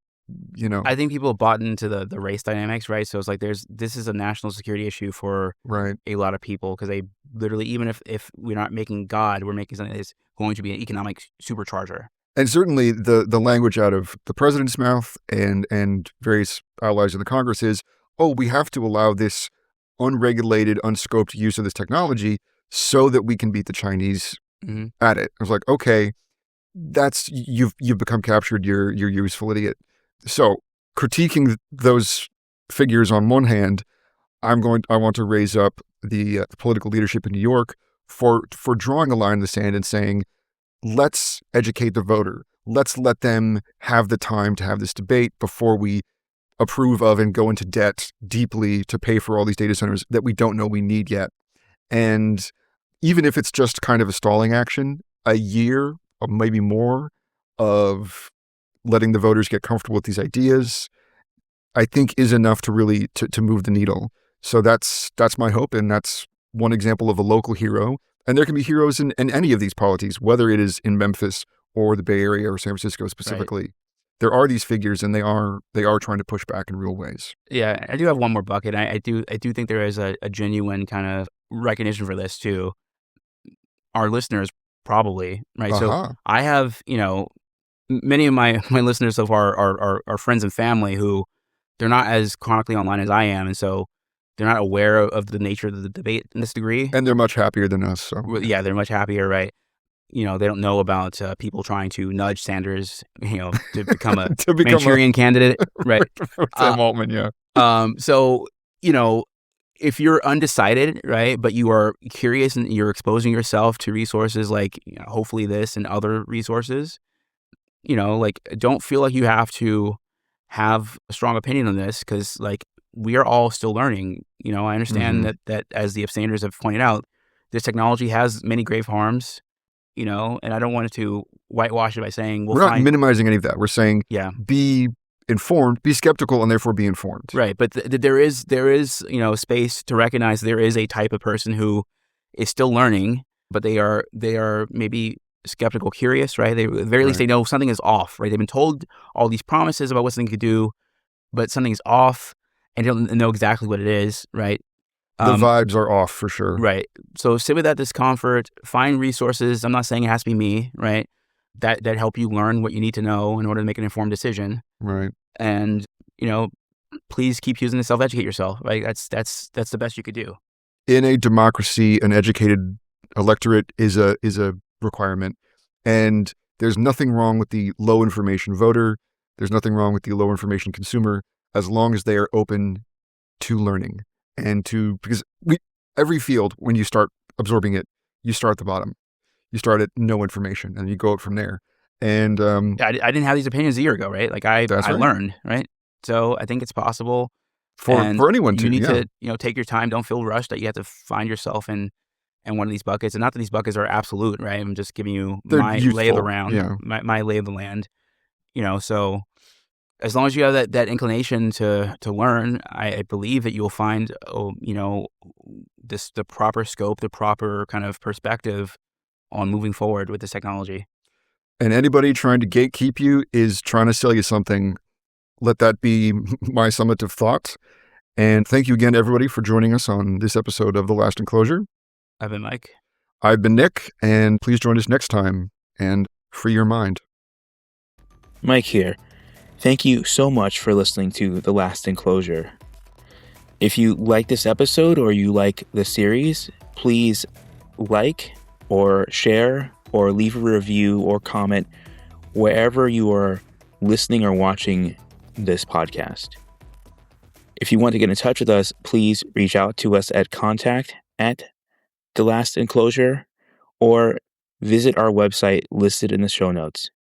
I think people bought into the race dynamics, right? So it's like this is a national security issue for a lot of people, because they literally, even if we're not making God, we're making something that's going to be an economic supercharger. And certainly the language out of the president's mouth and various allies in the Congress is, we have to allow this unregulated, unscoped use of this technology so that we can beat the Chinese at it. I was like, okay, that's you've become captured. You're useful idiot. So critiquing those figures on one hand, I want to raise up the political leadership in New York for drawing a line in the sand and saying, let's educate the voter. Let's let them have the time to have this debate before we approve of and go into debt deeply to pay for all these data centers that we don't know we need yet. And even if it's just kind of a stalling action, a year or maybe more of letting the voters get comfortable with these ideas, I think is enough to really to move the needle. So that's my hope, and that's one example of a local hero. And there can be heroes in any of these polities, whether it is in Memphis or the Bay Area or San Francisco specifically. Right. There are these figures, and they are trying to push back in real ways. Yeah, I do have one more bucket. I do think there is a genuine kind of recognition for this too. Our listeners probably, right? So I have, many of my listeners so far are friends and family who they're not as chronically online as I am, and so they're not aware of the nature of the debate in this degree. And they're much happier than us. So yeah, they're much happier, right? They don't know about people trying to nudge Sanders, to become a Manchurian candidate, right? Sam Altman, yeah. So, if you're undecided, right, but you are curious and you're exposing yourself to resources like, hopefully this and other resources, don't feel like you have to have a strong opinion on this, because we are all still learning. I understand that as the abstainers have pointed out, this technology has many grave harms, and I don't want to whitewash it by saying we're not minimizing any of that. We're saying be informed, be skeptical, and therefore be informed. Right, but there is space to recognize there is a type of person who is still learning, but they are maybe skeptical, curious, right? They at the very least they know something is off, right? They've been told all these promises about what something could do, but something is off, and they don't know exactly what it is, right? The vibes are off for sure. Right. So sit with that discomfort, find resources. I'm not saying it has to be me, right? That help you learn what you need to know in order to make an informed decision. Right. And, please keep using it to self-educate yourself, right? That's the best you could do. In a democracy, an educated electorate is a requirement. And there's nothing wrong with the low information voter. There's nothing wrong with the low information consumer, as long as they are open to learning. Because every field, when you start absorbing it, you start at the bottom. You start at no information, and you go up from there. And I didn't have these opinions a year ago, right? I learned, right? So I think it's possible for anyone to. You need to take your time. Don't feel rushed that you have to find yourself in one of these buckets. And not that these buckets are absolute, right? I'm just giving you my lay of the land, my lay of the land. So as long as you have that inclination to learn, I believe that you'll find, the proper scope, the proper kind of perspective on moving forward with this technology. And anybody trying to gatekeep you is trying to sell you something. Let that be my summative thought. And thank you again, everybody, for joining us on this episode of The Last Enclosure. I've been Mike. I've been Nick, and please join us next time and free your mind. Mike here. Thank you so much for listening to The Last Enclosure. If you like this episode or you like the series, please like or share or leave a review or comment wherever you are listening or watching this podcast. If you want to get in touch with us, please reach out to us at contact@thelast Enclosure or visit our website listed in the show notes.